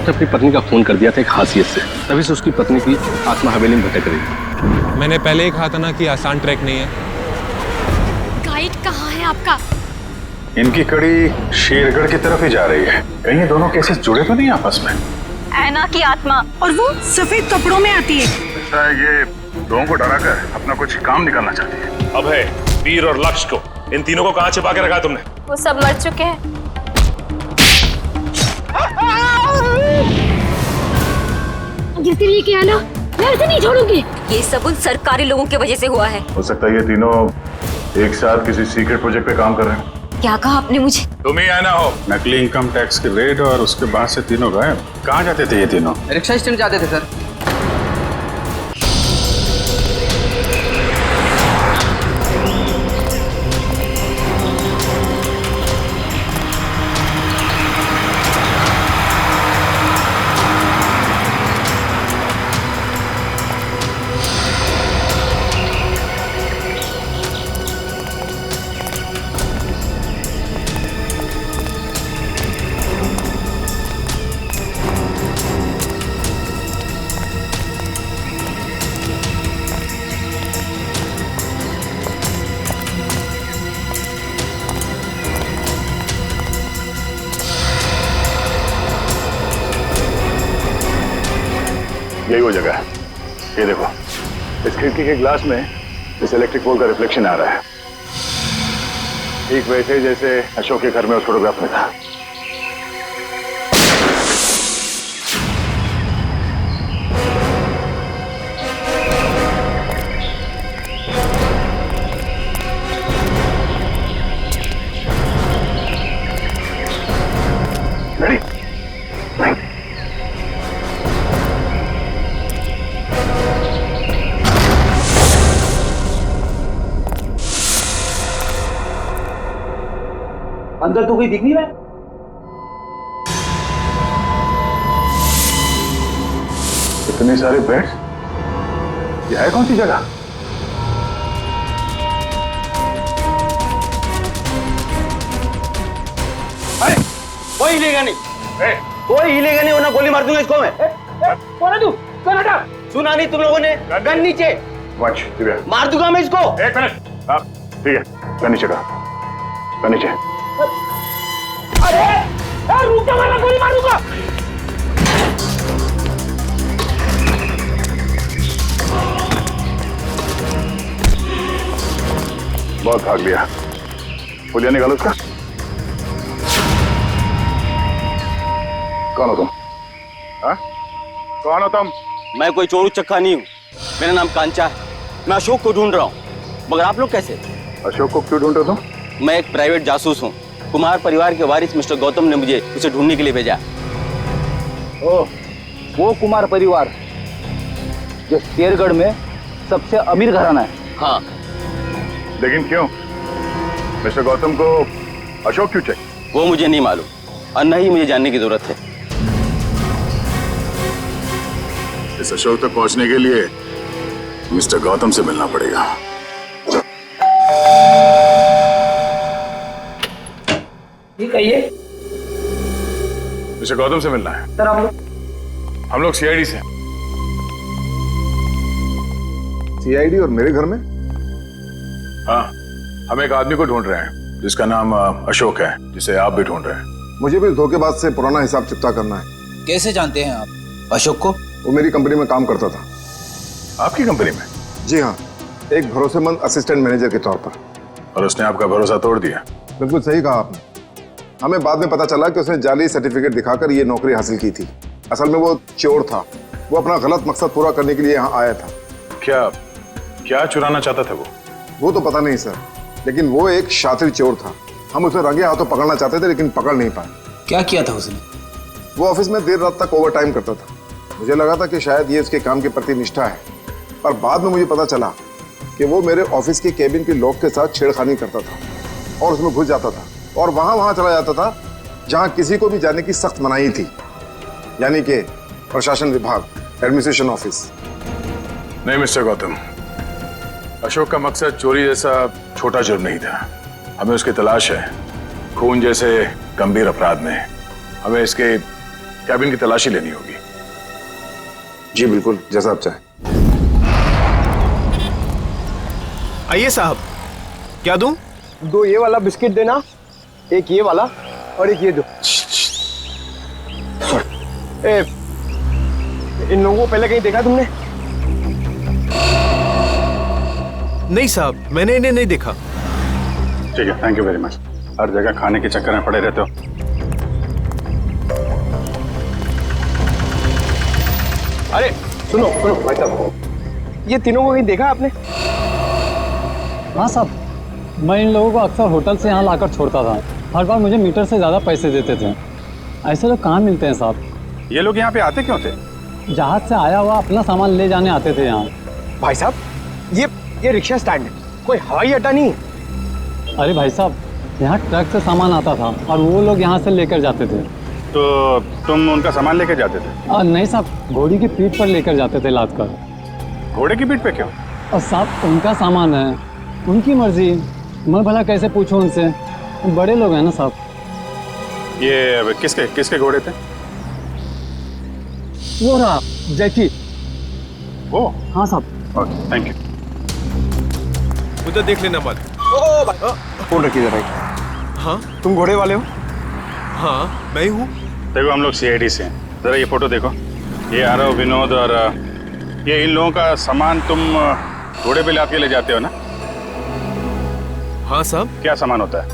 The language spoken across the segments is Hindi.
उसने अपनी पत्नी का खून कर दिया था एक हासियत से, तभी से उसकी पत्नी की आत्मा हवेली में भटक रही थी। मैंने पहले ही कहा था ना कि आसान ट्रैक नहीं है। गाइड कहाँ है आपका? इनकी कड़ी शेरगढ़ की तरफ ही जा रही है। कहीं ये दोनों केसेस जुड़े तो नहीं आपस में? ऐना की आत्मा और वो सफेद कपड़ों में आती है। ऐसा है ये लोगों को डराकर अपना कुछ काम निकालना चाहती है। अभय, वीर और लक्ष्य को, इन तीनों को कहाँ छिपा के रखा तुमने? वो सब मर चुके हैं। जिसने ये किया ना, मैं उसे नहीं छोड़ूंगी। ये सब उन सरकारी लोगों की वजह से हुआ है। हो सकता है ये तीनों एक साथ किसी सीक्रेट प्रोजेक्ट पे काम कर रहे हैं। क्या कहा आपने मुझे? तुम ही आना हो। नकली इनकम टैक्स के रेड और उसके बाद से तीनों गायब। कहाँ जाते थे ये तीनों? रिक्शा स्टैंड जाते थे सर। यही वो जगह है। ये देखो, इस खिड़की के ग्लास में इस इलेक्ट्रिक पोल का रिफ्लेक्शन आ रहा है, ठीक वैसे जैसे अशोक के घर में उस फोटोग्राफ में था। Ready? अंदर तो कोई दिख नहीं रहा है। इतने सारे बेड्स, ये है कौन सी जगह? अरे कोई हिलेगा नहीं, कोई हिलेगा नहीं वरना गोली मार दूंगा इसको मैं। कौन है तू? कौन हटा? सुना नहीं तुम लोगों ने? गन नीचे। वॉच दिव्या, मार दूंगा मैं इसको। एक मिनट। हाँ ठीक है, गन नीचे का, गन नीचे। अरे रुक जा वरना गोली मार दूंगा। बहुत भाग लिया, पुलिया निकालो उसका। कौन हो तुम? हाँ? कौन हो तुम? मैं कोई चोरू चक्का नहीं हूँ, मेरा नाम कांचा है। मैं अशोक को ढूंढ रहा हूँ, मगर आप लोग कैसे? अशोक को क्यों ढूंढ रहे हो तुम? मैं एक प्राइवेट जासूस हूँ। कुमार परिवार के वारिस मिस्टर गौतम ने मुझे उसे ढूंढने के लिए भेजा। ओह, वो कुमार परिवार जो शेरगढ़ में सबसे अमीर घराना है। हाँ। लेकिन क्यों? मिस्टर गौतम को अशोक क्यों चाहिए? वो मुझे नहीं मालूम और न ही मुझे जानने की जरूरत है। इस अशोक तक पहुंचने के लिए मिस्टर गौतम से मिलना पड़ेगा। ये कहिए। मिस्टर गौतम से मिलना है। सर आप हम लोग सीआईडी से। सीआईडी और मेरे घर में? हाँ, हम एक आदमी को ढूंढ रहे हैं जिसका नाम अशोक है, जिसे आप भी ढूंढ रहे हैं। मुझे भी धोखेबाज से पुराना हिसाब चुकता करना है। कैसे जानते हैं आप अशोक को? वो मेरी कंपनी में काम करता था। आपकी कंपनी में? जी हाँ, एक भरोसेमंद असिस्टेंट मैनेजर के तौर पर। और उसने आपका भरोसा तोड़ दिया? बिल्कुल सही कहा आपने। हमें बाद में पता चला कि उसने जाली सर्टिफिकेट दिखाकर ये नौकरी हासिल की थी। असल में वो चोर था, वो अपना गलत मकसद पूरा करने के लिए यहाँ आया था। क्या चुराना चाहता था वो तो पता नहीं सर, लेकिन वो एक शातिर चोर था। हम उसे रंगे हाथों पकड़ना चाहते थे लेकिन पकड़ नहीं पाए। क्या किया था उसने? वो ऑफिस में देर रात तक ओवर टाइम करता था। मुझे लगा था कि शायद ये उसके काम के प्रति निष्ठा है, पर बाद में मुझे पता चला कि वो मेरे ऑफिस के केबिन के लॉक के साथ छेड़खानी करता था और उसमें घुस जाता था और वहां चला जाता था जहां किसी को भी जाने की सख्त मनाही थी, यानी कि प्रशासन विभाग, एडमिनिस्ट्रेशन ऑफिस। नहीं मिस्टर गौतम, अशोक का मकसद चोरी जैसा छोटा जुर्म नहीं था। हमें उसकी तलाश है खून जैसे गंभीर अपराध में। हमें इसके कैबिन की तलाशी लेनी होगी। जी बिल्कुल, जैसा आप चाहें। आइए साहब, क्या दूं? 2 ये वाला बिस्किट देना, 1 ये वाला और 1 ये दो। इन लोगों को पहले कहीं देखा तुमने? नहीं साहब, मैंने इन्हें नहीं देखा। ठीक है, थैंक यू वेरी मच। हर जगह खाने के चक्कर में पड़े रहते हो। अरे सुनो सुनो भाई साहब, ये तीनों को कहीं देखा आपने? हाँ साहब, मैं इन लोगों को अक्सर होटल से यहाँ लाकर छोड़ता था। हर बार मुझे मीटर से ज़्यादा पैसे देते थे। ऐसे लोग कहाँ मिलते हैं साहब? ये लोग यहाँ पे आते क्यों थे? जहाज से आया हुआ अपना सामान ले जाने आते थे यहाँ। भाई साहब, ये रिक्शा स्टैंड है, कोई हवाई अड्डा नहीं है। अरे भाई साहब, यहाँ ट्रक से सामान आता था और वो लोग यहाँ से लेकर जाते थे। तो तुम उनका सामान लेके जाते थे? नहीं साहब, घोड़ी की पीठ पर लेकर जाते थे लाद कर। घोड़े की पीठ पे क्यों? और साहब उनका सामान है, उनकी मर्जी, मैं भला कैसे पूछूं उनसे? बड़े लोग हैं ना साहब। ये किसके किसके घोड़े थे? वो रहा जैकी। वो? हाँ साहब। Okay, thank you. उधर देख लेना मत। ओ भाई, फोन रखिए भाई। हाँ तुम घोड़े वाले हो? हाँ, मैं ही हूँ। देखो हम लोग सीआईडी से हैं। जरा ये फोटो देखो। ये आरव, विनोद और ये इन लोगों का सामान तुम घोड़े पे लाद के ले जाते हो ना? हाँ साहब। क्या सामान होता है?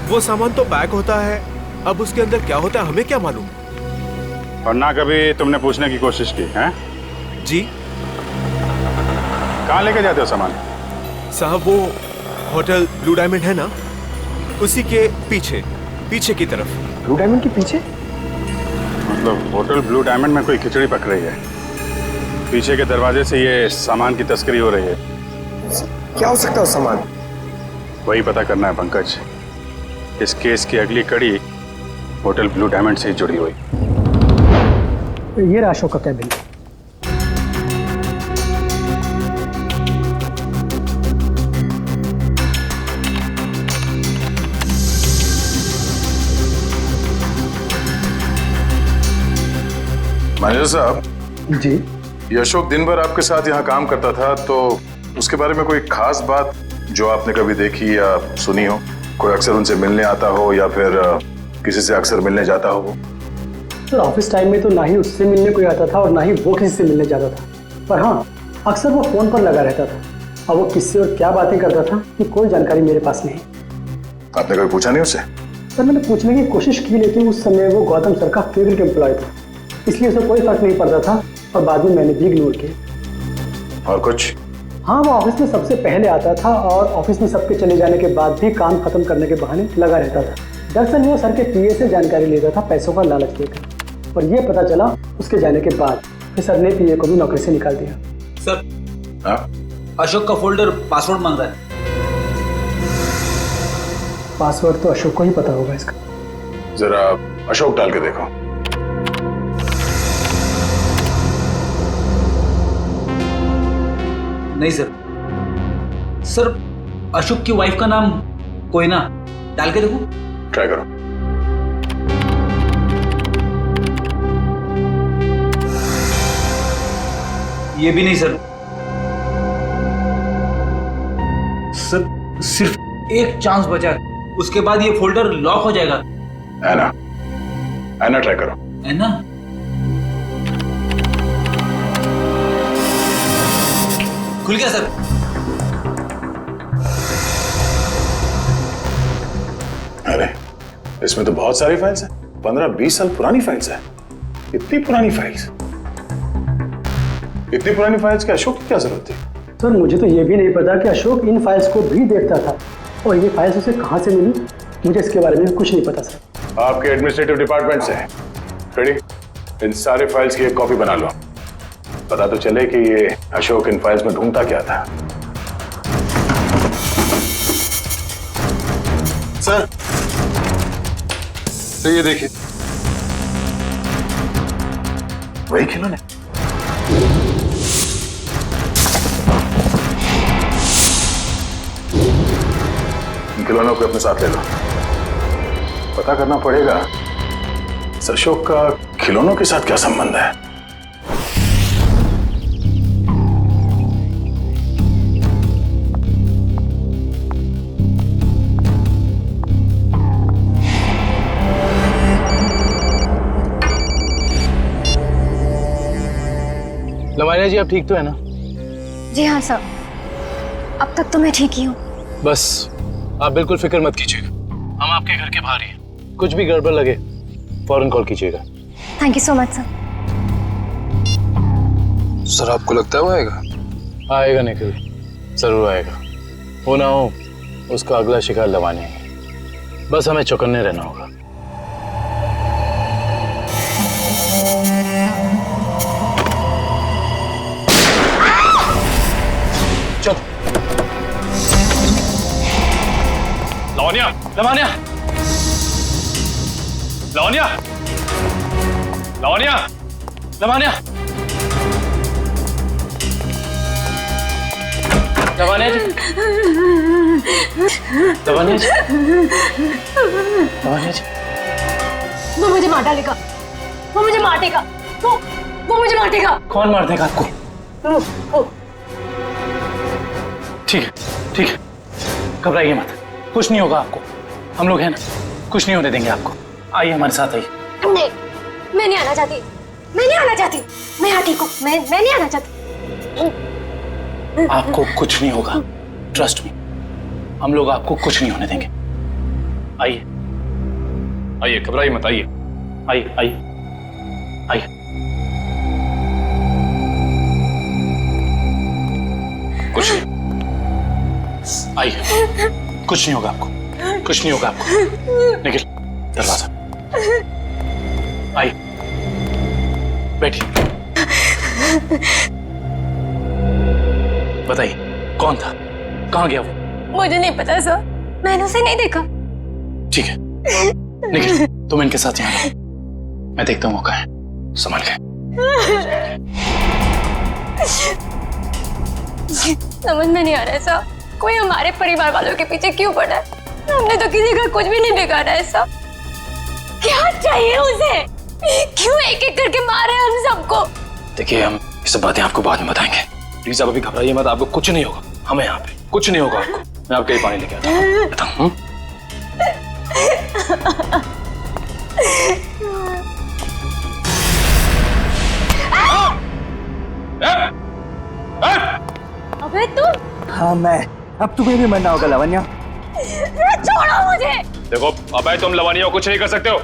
वो सामान तो पैक होता है, अब उसके अंदर क्या होता है हमें क्या मालूम। और ना कभी तुमने पूछने की कोशिश की है? जी कहाँ लेके जाते हो सामान? साहब, वो होटल ब्लू डायमंड है ना, उसी के पीछे की तरफ। ब्लू डायमंड के पीछे? मतलब होटल ब्लू डायमंड में कोई खिचड़ी पक रही है, पीछे के दरवाजे से ये सामान की तस्करी हो रही है। क्या हो सकता है उस सामान? वही पता करना है पंकज। इस केस की अगली कड़ी होटल ब्लू डायमंड से ही जुड़ी हुई। ये रहा अशोक का कैबिन। मैनेजर साहब जी, ये अशोक दिन भर आपके साथ यहाँ काम करता था, तो उसके बारे में कोई खास बात जो आपने कभी देखी या सुनी हो? कोई अक्सर उनसे मिलने आता हो या फिर किसी से अक्सर मिलने जाता हो? वो सर ऑफिस टाइम में तो ना ही उससे मिलने कोई आता था और ना ही वो किसी से मिलने जाता था, पर हाँ अक्सर वो फोन पर लगा रहता था। और वो किससे और क्या बातें करता था कि कोई जानकारी मेरे पास नहीं। आपने कभी पूछा नहीं उससे? सर मैंने पूछने की कोशिश की, लेकिन उस समय वो गौतम सर का फेवरेट एम्प्लॉय था, इसलिए उसे कोई फर्क नहीं पड़ता था और बाद में मैंने भी इग्नोर किया। और कुछ? हाँ, वो ऑफिस में सबसे पहले आता था और ऑफिस में सबके चले जाने के बाद भी काम खत्म करने के बहाने लगा रहता था। दरअसल वो सर के पीए से जानकारी लेता था पैसों का लालच लेकर, और ये पता चला उसके जाने के बाद कि सर ने पीए को भी नौकरी से निकाल दिया। सर, अशोक का फोल्डर पासवर्ड मांग रहा है। पासवर्ड तो अशोक को ही पता होगा इसका। जरा अशोक डाल के देखो। नहीं सर। सर, अशोक की वाइफ का नाम कोयना, डाल के देखो। ट्राई करो। ये भी नहीं सर। सर सिर्फ एक चांस बचा है, उसके बाद ये फोल्डर लॉक हो जाएगा। ऐना ट्राई करो। ऐना? खुल गया सर। अरे इसमें तो बहुत सारी फाइल्स हैं, 15-20 साल पुरानी फाइल्स हैं। इतनी पुरानी फाइल्स? इतनी पुरानी फाइल्स की अशोक की क्या जरूरत थी? सर मुझे तो ये भी नहीं पता कि अशोक इन फाइल्स को भी देखता था, और ये फाइल्स उसे कहाँ से मिली, मुझे इसके बारे में कुछ नहीं पता सर। आपके एडमिनिस्ट्रेटिव डिपार्टमेंट से रेडी, इन सारे फाइल्स की एक कॉपी बना लो। पता तो चले कि ये अशोक इन फाइल्स में ढूंढता क्या था। सर, तो ये देखिए, वही खिलौने। इन खिलौनों को अपने साथ ले लो। पता करना पड़ेगा इस अशोक का खिलौनों के साथ क्या संबंध है? लवानिया जी, आप ठीक तो है ना? जी हाँ सर, अब तक तो मैं ठीक ही हूँ। बस आप बिल्कुल फिक्र मत कीजिएगा, हम आपके घर के बाहर ही हैं। कुछ भी गड़बड़ लगे फौरन कॉल कीजिएगा। Thank you so much sir. Sir, आपको लगता है वो आएगा? आएगा निखिल, जरूर आएगा। वो ना हो उसका अगला शिकार लवानिया है। बस हमें चौकन्ने रहना होगा। चल। लवानिया, लवानिया, लवानिया, लवानिया, लवानिया, लवानिया जी, लवानिया जी, लवानिया जी। वो मुझे मार डालेगा, वो मुझे मार देगा, वो मुझे मार देगा। कौन मार देगा आपको? ठीक है, ठीक है, घबराइए मत, कुछ नहीं होगा आपको। हम लोग हैं ना, कुछ नहीं होने देंगे आपको। आइए हमारे साथ आइए। नहीं, मैं नहीं आना चाहती, मैं नहीं आना चाहती, मैं यहाँ ठीक हूँ, मैं नहीं आना चाहती। आपको कुछ नहीं होगा, ट्रस्ट मी, हम लोग आपको कुछ नहीं होने देंगे। आइए आइए, घबराइए मत, आइए। आइए आइए आइए। कुछ नहीं, आइए, कुछ नहीं होगा आपको, कुछ नहीं होगा आपको। निखिल, दरवाजा। आइए, बैठिए। बताइए कौन था, कहाँ गया वो? मुझे नहीं पता सर, मैंने उसे नहीं देखा। ठीक है निखिल, तुम इनके साथ यहाँ रहो, मैं देखता हूँ वो कहाँ है। संभाल के। समझ में नहीं आ रहा है सर, कोई हमारे परिवार वालों के पीछे क्यों पड़ा है? हमने तो किसी का कुछ भी नहीं बिगाड़ा है सर। क्या चाहिए उसे? क्यों एक एक करके मारे हम सबको? देखिए, हम ये सब बातें आपको बाद में बताएंगे। प्लीज आप अभी घबराइए मत, आपको कुछ नहीं होगा। हमें यहाँ पे कुछ नहीं होगा आपको। मैं आपके लिए पानी लेके आता हूँ। अबे तुम? हाँ मैं, अब तुम्हें भी मरना होगा लवन्या। छोड़ो मुझे। देखो अबे, तुम लवानिया को कुछ नहीं कर सकते हो।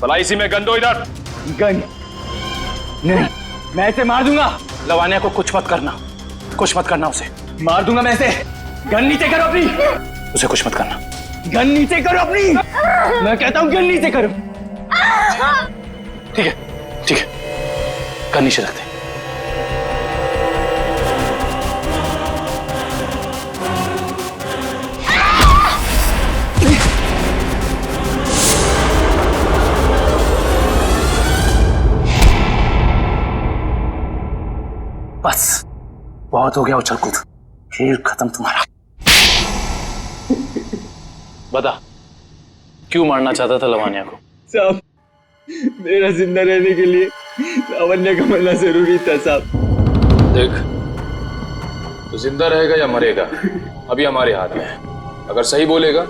भला इसी में गन दो इधर। गन नहीं, मैं इसे मार दूंगा। लवानिया को कुछ मत करना, कुछ मत करना, उसे मार दूंगा मैं इसे। गन नीचे करो अपनी, उसे कुछ मत करना। गन नीचे करो अपनी, मैं कहता हूँ गन नीचे करो। ठीक है, ठीक है, गन नीचे रखते। बस बहुत हो गया उछल कूद, खेल खत्म तुम्हारा। बता, क्यों मारना चाहता था लवानिया को? साहब, मेरा जिंदा रहने के लिए लावण्य का मरना जरूरी था साहब। देख, तो जिंदा रहेगा या मरेगा अभी हमारे हाथ में है। अगर सही बोलेगा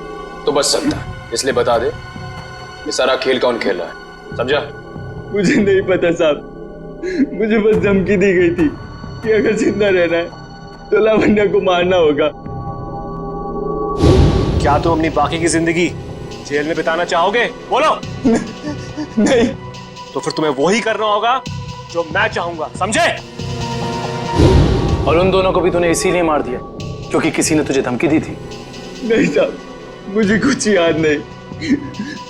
तो बच सकता है, इसलिए बता दे ये सारा खेल कौन खेल रहा है, समझा? मुझे नहीं पता साहब, मुझे बस धमकी दी गई थी कि अगर जिंदा रहना है तो लावण्य को मारना होगा। क्या तुम अपनी बाकी की जिंदगी जेल में बिताना चाहोगे? बोलो। नहीं। तो फिर तुम्हें वही करना होगा जो मैं चाहूंगा, समझे? और उन दोनों को भी तूने इसीलिए मार दिया क्योंकि किसी ने तुझे धमकी दी थी? नहीं साहब, मुझे कुछ याद नहीं।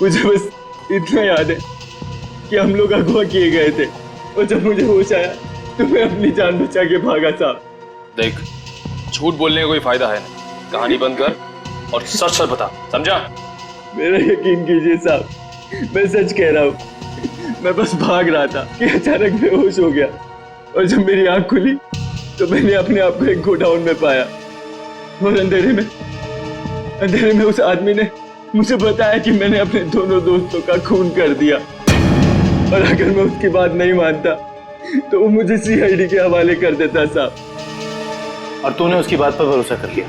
मुझे बस इतना याद है कि हम लोग अगवा किए गए थे और जब मुझे होश आया तो मैं अपनी जान बचा के भागा साहब। देख, झूठ बोलने का कोई फायदा है नहीं, कहानी बंद कर और सच सच बता, समझा? मेरा यकीन कीजिए साहब, मैं सच कह रहा हूँ। मैं बस भाग रहा था कि अचानक बेहोश हो गया और जब मेरी आंख खुली तो मैंने अपने आप को एक गोडाउन में पाया और अंधेरे में उस आदमी ने मुझे बताया कि मैंने अपने दोनों दोस्तों का खून कर दिया। और अगर मैं उसकी बात नहीं मानता तो वो मुझे सीआईडी के हवाले कर देता साहब। और तूने उसकी बात पर भरोसा कर लिया?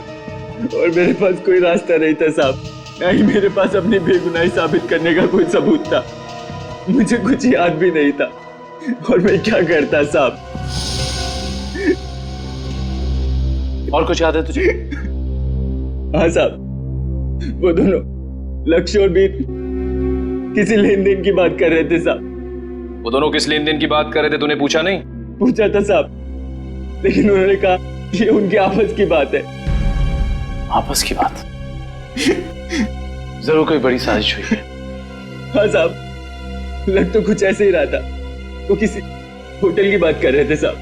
और मेरे पास कोई रास्ता नहीं था साहब, ना ही मेरे पास अपनी बेगुनाही साबित करने का कोई सबूत था। मुझे कुछ याद भी नहीं था और मैं क्या करता साहब। और कुछ याद है तुझे? हाँ साहब, वो दोनों लक्ष्य और बीर किसी लेन देन की बात कर रहे थे साहब। वो दोनों किस लेन देन की बात कर रहे थे, तूने पूछा नहीं? पूछा था साहब, लेकिन उन्होंने कहा कि ये उनकी आपस की बात है। आपस की बात? जरूर कोई बड़ी साजिश हुई है। हाँ साहब, लग तो कुछ ऐसे ही रहा था। वो किसी होटल की बात कर रहे थे साहब।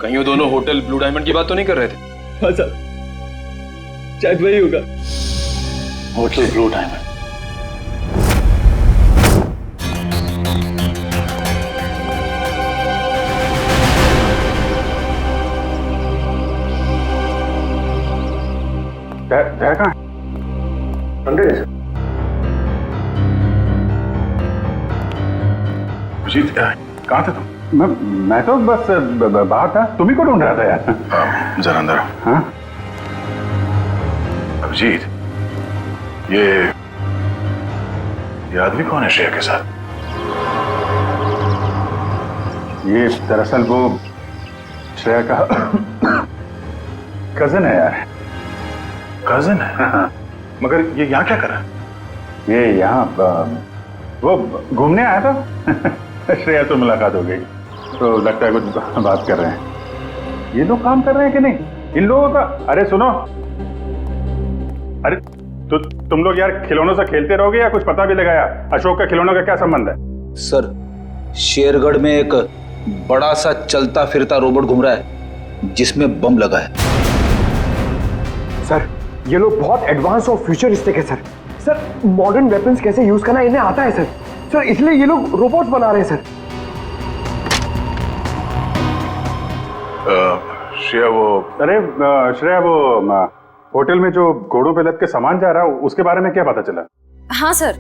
कहीं वो दोनों होटल ब्लू डायमंड की बात तो नहीं कर रहे थे? हाँ साहब, शायद वही होगा। Hotel blue diamond. जय कहाँ है? अंदर है। अभिजीत, कहाँ थे तुम? मैं तो बस बाहर था। तुम ही को ढूंढ रहा था यार। जरा अंदर। हाँ अभिजीत, ये आदमी कौन है श्रेया के साथ? ये दरअसल वो श्रेया का कजन है यार। कजन है? हाँ। मगर ये यहाँ क्या कर रहा है? ये यहाँ वो घूमने आया था। श्रेया से मुलाकात हो गई तो लगता है कुछ बात कर रहे हैं। ये लोग काम कर रहे हैं कि नहीं इन लोगों का? अरे सुनो, अरे तो तुम लोग यार खिलौनों से खेलते रहोगे या कुछ पता भी लगाया? अशोक का खिलौनों का क्या संबंध है? सर, शेरगढ़ में एक बड़ा सा चलता फिरता रोबोट घूम रहा है जिसमें बम लगा है। सर, ये लोग बहुत एडवांस और फ्यूचरिस्टिक है सर। सर, मॉडर्न वेपन्स कैसे यूज करना इन्हें आता है सर। सर, इसलिए ये लोग रोबोट्स बना रहे हैं सर। श्रेया श्रेया वो होटल में जो घोड़ों पे लद के सामान जा रहा है उसके बारे में क्या पता चला? हाँ सर,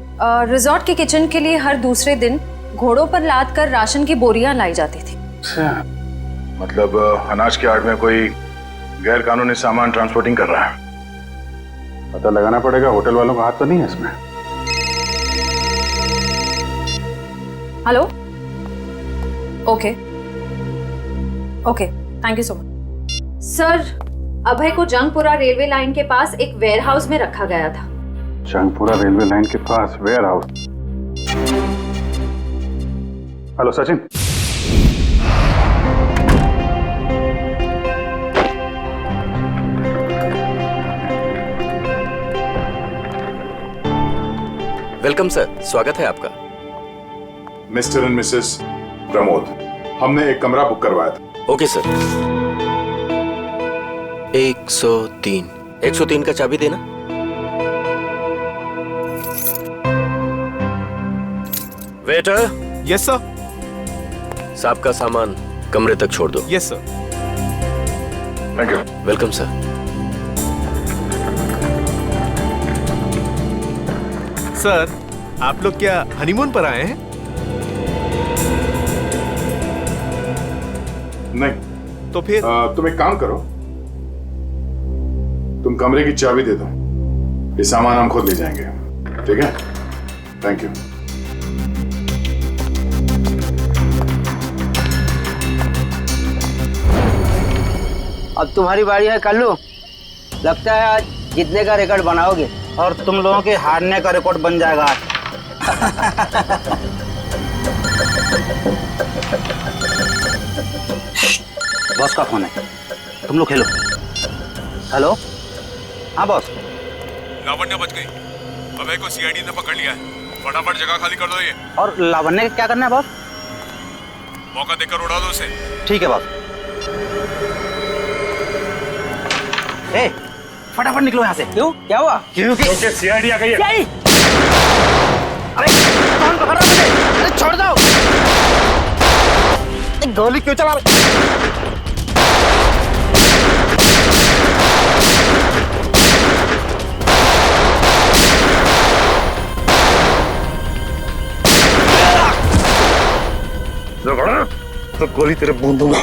रिजॉर्ट के किचन के लिए हर दूसरे दिन घोड़ों पर लाद कर राशन की बोरियां लाई जाती थी। मतलब अनाज के आड़ में कोई गैर कानूनी सामान ट्रांसपोर्टिंग कर रहा है। पता लगाना पड़ेगा, होटल वालों का हाथ तो नहीं है इसमें। Hello, okay, thank you so much. Sir, Abhay को जंगपुरा रेलवे लाइन के पास एक वेयरहाउस में रखा गया था। जंगपुरा रेलवे लाइन के पास warehouse? Hello Sachin. Welcome sir, स्वागत है आपका। मिस्टर एंड मिसेस प्रमोद, हमने एक कमरा बुक करवाया था। Okay sir. 103 का चाबी देना। वेटर। Yes sir. साहब का सामान कमरे तक छोड़ दो। Yes sir. Thank you. Welcome sir. Sir, आप लोग क्या हनीमून पर आए हैं? नहीं। तो फिर तुम एक काम करो, तुम कमरे की चाबी दे दो, ये सामान हम खुद ले जाएंगे। ठीक है? Thank you. अब तुम्हारी बारी है कल्लू। लगता है आज जीतने का रिकॉर्ड बनाओगे और तुम लोगों के हारने का रिकॉर्ड बन जाएगा आज। बॉस का फोन है, तुम लोग खेलो। हेलो, हाँ बॉस। लावण्य बच गई, अभय को सीआईडी ने पकड़ लिया है। फटाफट जगह खाली कर दो ये। और लावण्य क्या करना है बॉस? मौका देकर उड़ा दो उसे। ठीक है बॉस। ए, फटाफट निकलो यहाँ से। क्यों, क्या हुआ? क्योंकि सीआईडी आ गई है। अरे कौन पकड़ रहा मुझे? अरे छोड़ दो। गोली क्यों चला? तो गोली तेरे मुंह दूंगा।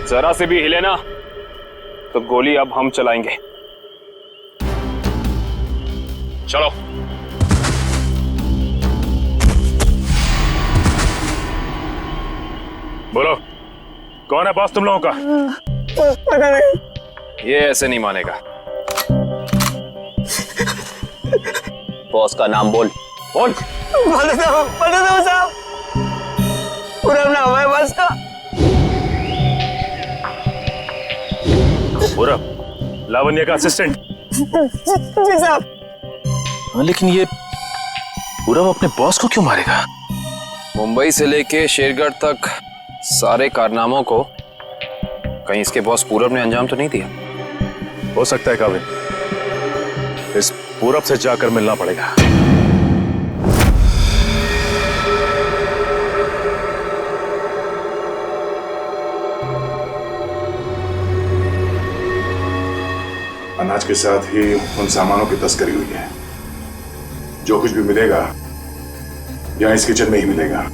जरा से भी हिले ना तो गोली अब हम चलाएंगे। चलो। बोलो, कौन है बॉस तुम लोगों का? पता नहीं। ये ऐसे नहीं मानेगा। बॉस का नाम बोल। बोल। बता दो साहब, पूरा नाम है बॉस का। पूरा लावण्य का असिस्टेंट। जी साहब। लेकिन ये पूरब अपने बॉस को क्यों मारेगा? मुंबई से लेके शेरगढ़ तक सारे कारनामों को कहीं इसके बॉस पूरब ने अंजाम तो नहीं दिया? हो सकता है काबिल, इस पूरब से जाकर मिलना पड़ेगा। अनाज के साथ ही उन सामानों की तस्करी हुई है। जो कुछ भी मिलेगा यहाँ इस किचन में ही मिलेगा।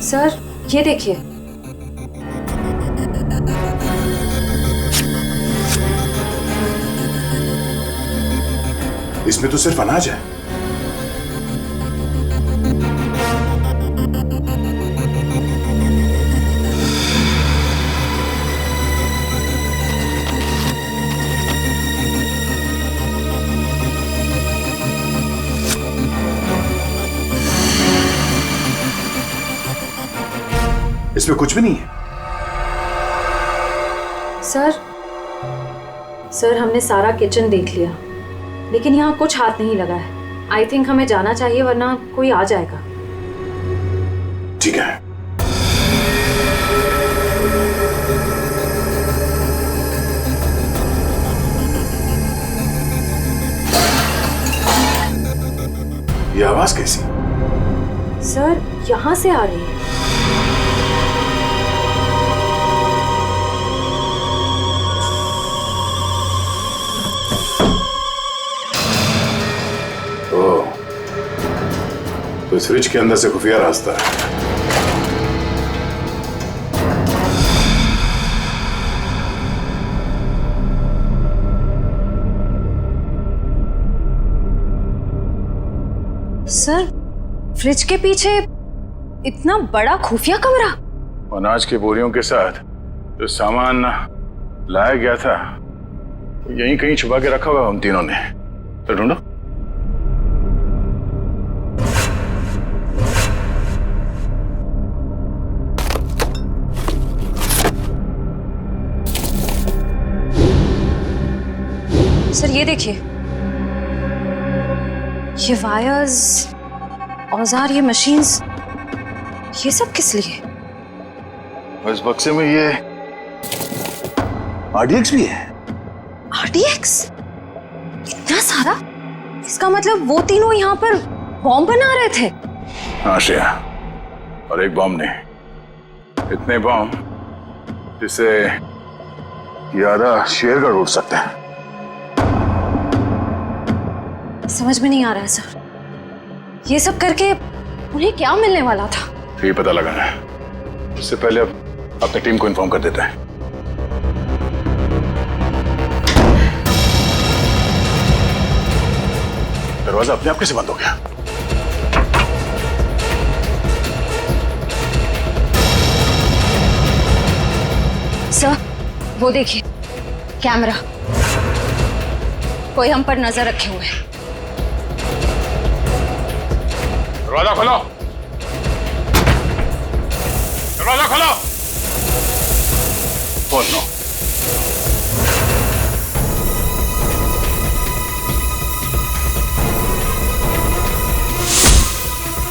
सर ये देखिए। इसमें तो सिर्फ अनाज है। इसमें कुछ भी नहीं है। सर हमने सारा किचन देख लिया, लेकिन यहाँ कुछ हाथ नहीं लगा है। आई थिंक हमें जाना चाहिए, वरना कोई आ जाएगा। ठीक है। ये आवाज कैसी? सर यहाँ से आ रही है। तो इस फ्रिज के अंदर से खुफिया रास्ता है। सर फ्रिज के पीछे इतना बड़ा खुफिया कमरा? अनाज की बोरियों के साथ जो सामान लाया गया था यहीं कहीं छुपा के रखा हुआ हम तीनों ने। तो ढूंढो। सर ये देखिए, ये वायर्स, औजार, ये मशीन्स, ये सब किस लिए? इस बक्से में ये RDX भी है। RDX? इतना सारा? इसका मतलब वो तीनों यहाँ पर बॉम्ब बना रहे थे? हाँ श्रेया, और एक बॉम्ब नहीं, इतने बॉम्ब जिससे ये आधा शेरगढ़ उड़ सकते हैं। समझ में नहीं आ रहा है सर, ये सब करके उन्हें क्या मिलने वाला था? ये पता लगाना है। उससे पहले अब अपनी टीम को इन्फॉर्म कर देते हैं। दरवाजा अपने आप कैसे बंद हो गया? सर वो देखिए, कैमरा, कोई हम पर नजर रखे हुए है। दरवाजा खोलो, दरवाजा खोलो। खोल लो।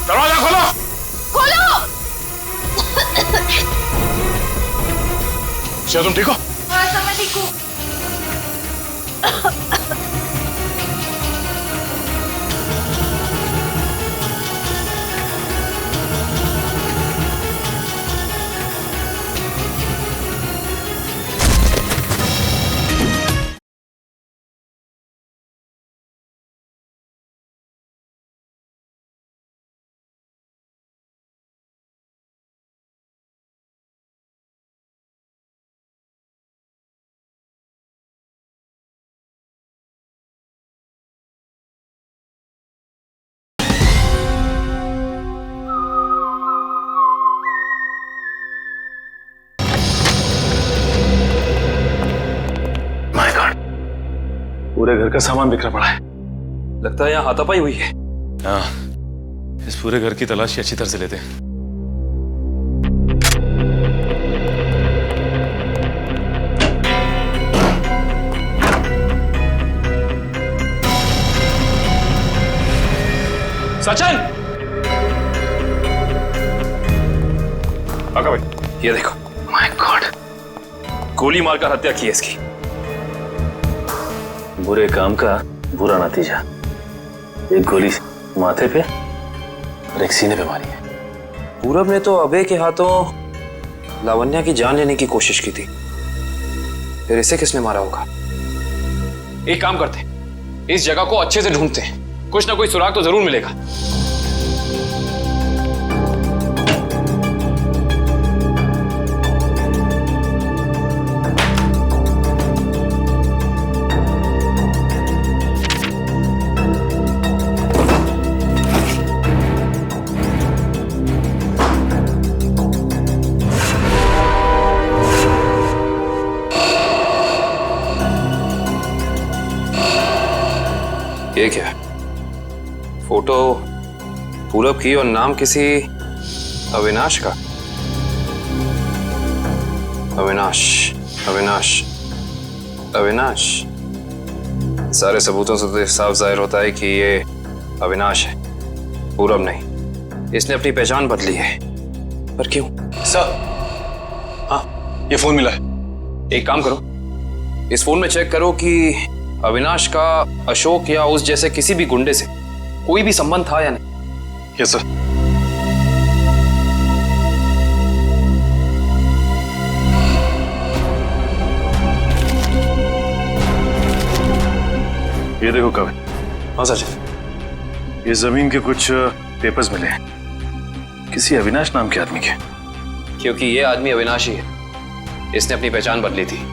दरवाजा खोलो। खोलो। क्या तुम ठीक हो? हाँ सर मैं ठीक हूँ। पूरे घर का सामान बिखरा पड़ा है। लगता है यहाँ हाथापाई हुई है। हाँ, इस पूरे घर की तलाशी अच्छी तरह से लेते हैं। सचिन! आका भाई, ये देखो। माय गॉड, गोली मारकर हत्या की है इसकी। बुरे काम का बुरा नतीजा। एक गोली माथे पे और एक सीने पे मारी है। पूरब ने तो अभय के हाथों लावण्या की जान लेने की कोशिश की थी, फिर इसे किसने मारा होगा? एक काम करते हैं, इस जगह को अच्छे से ढूंढते हैं, कुछ ना कोई सुराग तो जरूर मिलेगा। ये क्या है? फोटो पूरब की और नाम किसी अविनाश का। अविनाश, अविनाश, अविनाश। सारे सबूतों से तो साफ जाहिर होता है कि ये अविनाश है, पूरब नहीं। इसने अपनी पहचान बदली है, पर क्यों? सर, हाँ, ये फोन मिला है। एक काम करो, इस फोन में चेक करो कि अविनाश का अशोक या उस जैसे किसी भी गुंडे से कोई भी संबंध था या नहीं। Yes sir. ये देखो कविन। हाँ सर। ये जमीन के कुछ पेपर्स मिले हैं, किसी अविनाश नाम के आदमी के। क्योंकि ये आदमी अविनाश ही है, इसने अपनी पहचान बदली थी।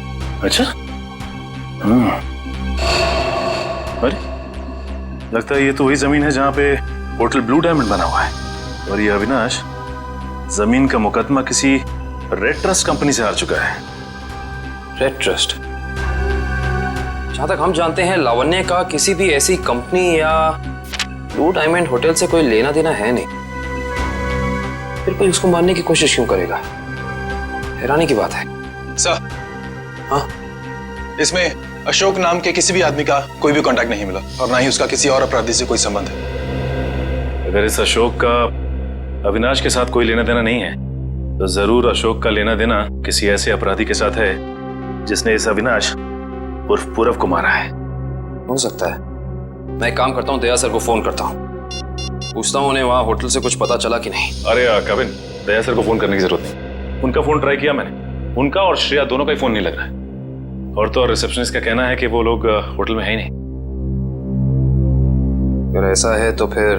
अच्छा। अरे लगता है ये तो वही जमीन है जहां पे होटल ब्लू डायमंड बना हुआ है, और ये अविनाश जमीन का मुकदमा किसी रेड ट्रस्ट कंपनी से हार चुका है। Red trust? जहां तक हम जानते हैं लावण्य का किसी भी ऐसी कंपनी या ब्लू डायमंड होटल से कोई लेना देना है नहीं, फिर कोई उसको मारने की कोशिश क्यों करेगा? हैरानी की बात है। सर, हाँ, इसमें अशोक नाम के किसी भी आदमी का कोई भी कांटेक्ट नहीं मिला, और ना ही उसका किसी और अपराधी से कोई संबंध है। अगर इस अशोक का अविनाश के साथ कोई लेना देना नहीं है, तो जरूर अशोक का लेना देना किसी ऐसे अपराधी के साथ है जिसने इस अविनाश उर्फ पूरब को मारा है। हो सकता है। मैं एक काम करता हूँ, दया सर को फोन करता हूँ, पूछता हूँ उन्हें वहां होटल से कुछ पता चला कि नहीं। अरे कविन, दया सर को फोन करने की जरूरत नहीं। उनका फोन ट्राई किया मैंने, उनका और श्रेया दोनों का ही फोन नहीं लग रहा है। और तो और रिसेप्शनिस्ट का कहना है कि वो लोग होटल में है ही नहीं। अगर ऐसा है तो फिर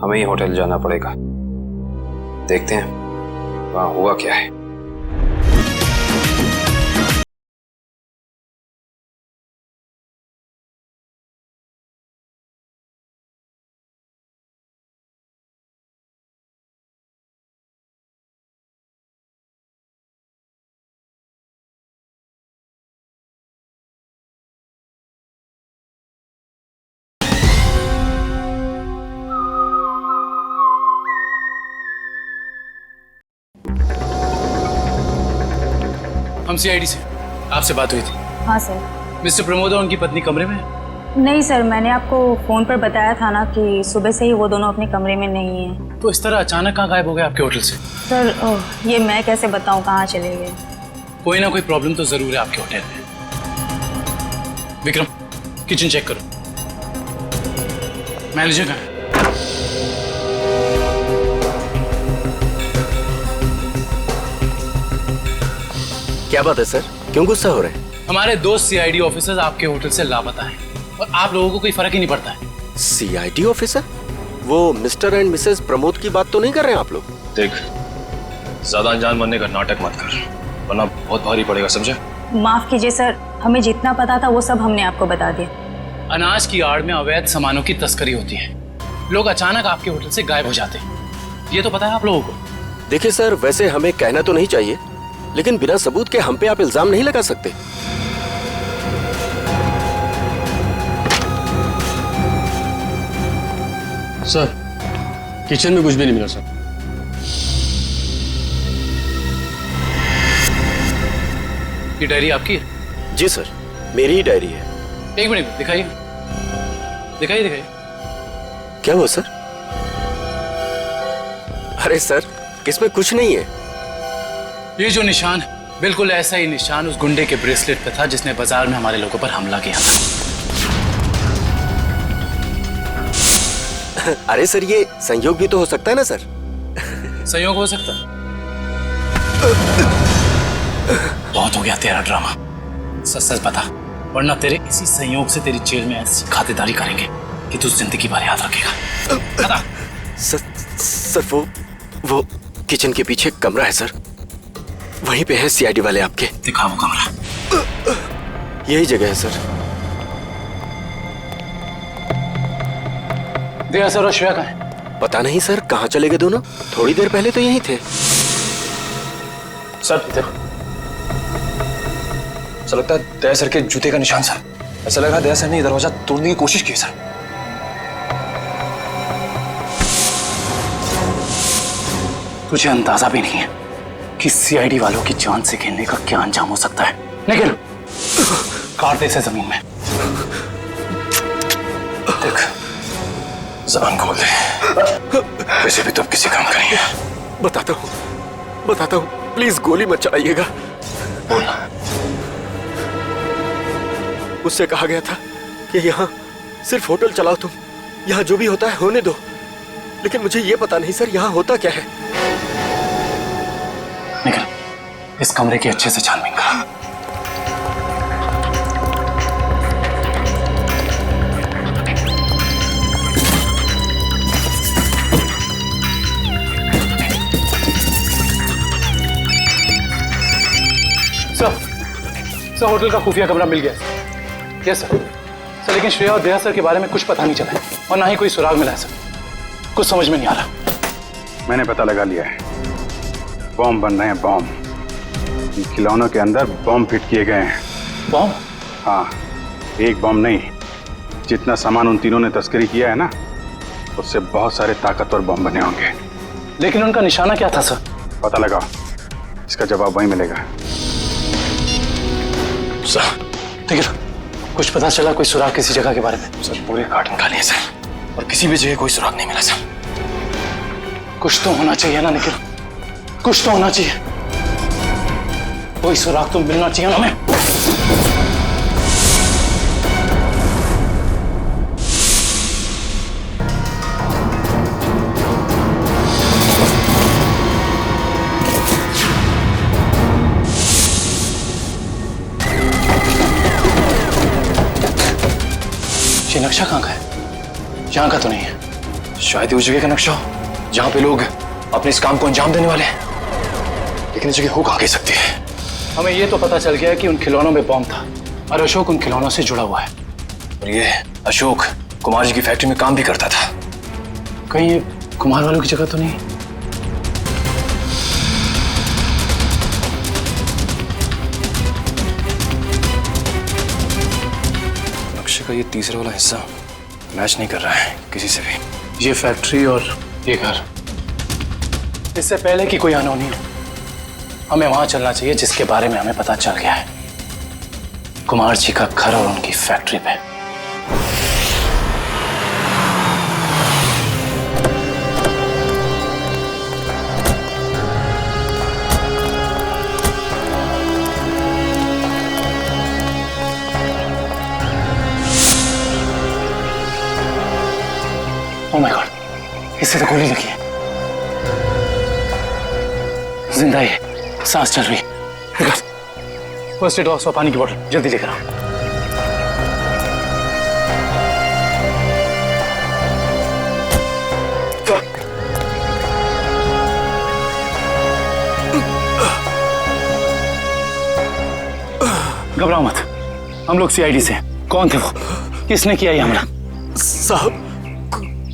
हमें ही होटल जाना पड़ेगा, देखते हैं वहां हुआ क्या है। हम सीआईडी से, आपसे बात हुई थी। हाँ सर। मिस्टर प्रमोद और उनकी पत्नी कमरे में? नहीं सर, मैंने आपको फोन पर बताया था ना कि सुबह से ही वो दोनों अपने कमरे में नहीं है। तो इस तरह अचानक कहाँ गायब हो गए आपके होटल से? सर ये मैं कैसे बताऊं कहाँ चले गए। कोई ना कोई प्रॉब्लम तो जरूर है आपके होटल में। विक्रम, किचन चेक करो। मैनेजर कहाँ है? क्या बात है सर, क्यों गुस्सा हो रहे हैं? हमारे दो सीआईडी ऑफिसर्स आपके होटल से लापता हैं और आप लोगों को कोई फर्क ही नहीं पड़ता है। CID officer? वो मिस्टर एंड मिसेस प्रमोद की बात तो नहीं कर रहे हैं आप लोग? देख, ज्यादा अनजान बनने का नाटक मत कर, वरना बहुत भारी पड़ेगा, समझे? माफ कीजिए सर, हमें जितना पता था वो सब हमने आपको बता दिया। अनाज की आड़ में अवैध सामानों की तस्करी होती है, लोग अचानक आपके होटल से गायब हो जाते हैं, ये तो पता है आप लोगों को। देखिए सर, वैसे हमें कहना तो नहीं चाहिए, लेकिन बिना सबूत के हम पे आप इल्जाम नहीं लगा सकते। सर किचन में कुछ भी नहीं मिला सर। ये डायरी आपकी है? जी सर, मेरी ही डायरी है। एक मिनट दिखाइए दिखाइए दिखाइए। क्या हुआ सर? अरे सर, इसमें कुछ नहीं है। ये जो निशान है बिल्कुल ऐसा ही निशान उस गुंडे के ब्रेसलेट पे था जिसने बाजार में हमारे लोगों पर हमला किया था। अरे सर, ये संयोग भी तो हो सकता है ना सर? संयोग हो सकता है। बहुत हो गया तेरा ड्रामा, सच सच बता, वरना तेरे इसी संयोग से तेरी जेल में ऐसी खातिरदारी करेंगे कि तू जिंदगी भर याद रखेगा। बता। सर वो किचन के पीछे कमरा है सर, वहीं पे है सीआईडी वाले आपके। दिखा वो कमरा। यही जगह है सर। दया सर और श्रेया कहाँ है? पता नहीं सर, कहाँ चले गए दोनों? थोड़ी देर पहले तो यहीं थे। सर इधर। सर लगता है दया सर के जूते का निशान सर। ऐसा लग रहा है दया सर ने दरवाजा तोड़ने की कोशिश की सर। तुझे अंदाजा भी नहीं है कि सीआईडी वालों की जान से खेलने का क्या अंजाम हो सकता है। निकल, काट दे इसे जमीन में। देख, जबान खोल दे, वैसे भी तो अब किसी काम का नहीं है। बताता हूँ, प्लीज गोली मत चलाइएगा। बोलना। मुझसे कहा गया था कि यहाँ सिर्फ होटल चलाओ तुम, यहाँ जो भी होता है होने दो। लेकिन मुझे ये पता नहीं सर, यहाँ होता क्या है। निकल, इस कमरे की अच्छे से छानबीन कर। सर होटल का खुफिया कमरा मिल गया। Yes sir. लेकिन श्रेया और दया सर के बारे में कुछ पता नहीं चला है और ना ही कोई सुराग मिला है सर। कुछ समझ में नहीं आ रहा। मैंने पता लगा लिया है, बॉम्ब बन रहे हैं, बॉम्ब। इन खिलौनों के अंदर बॉम्ब फिट किए गए हैं। बॉम्ब? हाँ, एक बॉम्ब नहीं, जितना सामान उन तीनों ने तस्करी किया है ना, उससे बहुत सारे ताकतवर बॉम्ब बने होंगे। लेकिन उनका निशाना क्या था सर? पता लगाओ, इसका जवाब वहीं मिलेगा। सर ठीक है, कुछ पता चला कोई सुराग किसी जगह के बारे में? सर पूरे कार्ड निकालिए सर, और किसी भी जगह कोई सुराग नहीं मिला सर। कुछ तो होना चाहिए ना निखिल, कुछ तो होना चाहिए। कोई सुराग तो मिलना चाहिए ना हमें। ये नक्शा कहाँ का है? यहाँ का तो नहीं है। शायद उस जगह का नक्शा हो जहाँ पे लोग अपने इस काम को अंजाम देने वाले हैं, लेकिन इस जगह हो कहाँ कह सकती है। हमें ये तो पता चल गया कि उन खिलौनों में बॉम्ब था और अशोक उन खिलौनों से जुड़ा हुआ है। और ये अशोक कुमार जी की फैक्ट्री में काम भी करता था। कहीं ये कुमार वालों की जगह तो नहीं? नक्शे का ये तीसरा वाला हिस्सा मैच नहीं कर रहा है किसी से भी। ये फैक्ट्री और ये घर, इससे पहले कि कोई अनहोनी हो, हमें वहां चलना चाहिए जिसके बारे में हमें पता चल गया है, कुमार जी का घर और उनकी फैक्ट्री पे। ओह माय गॉड, इससे तो गोली लगी है। जिंदा है, सांस चल रही है। फर्स्ट एड बॉक्स और पानी की बोतल जल्दी लेकर आओ। घबराओ मत, हम लोग सीआईडी से हैं। कौन थे वो? किसने किया ये हमला? साहब,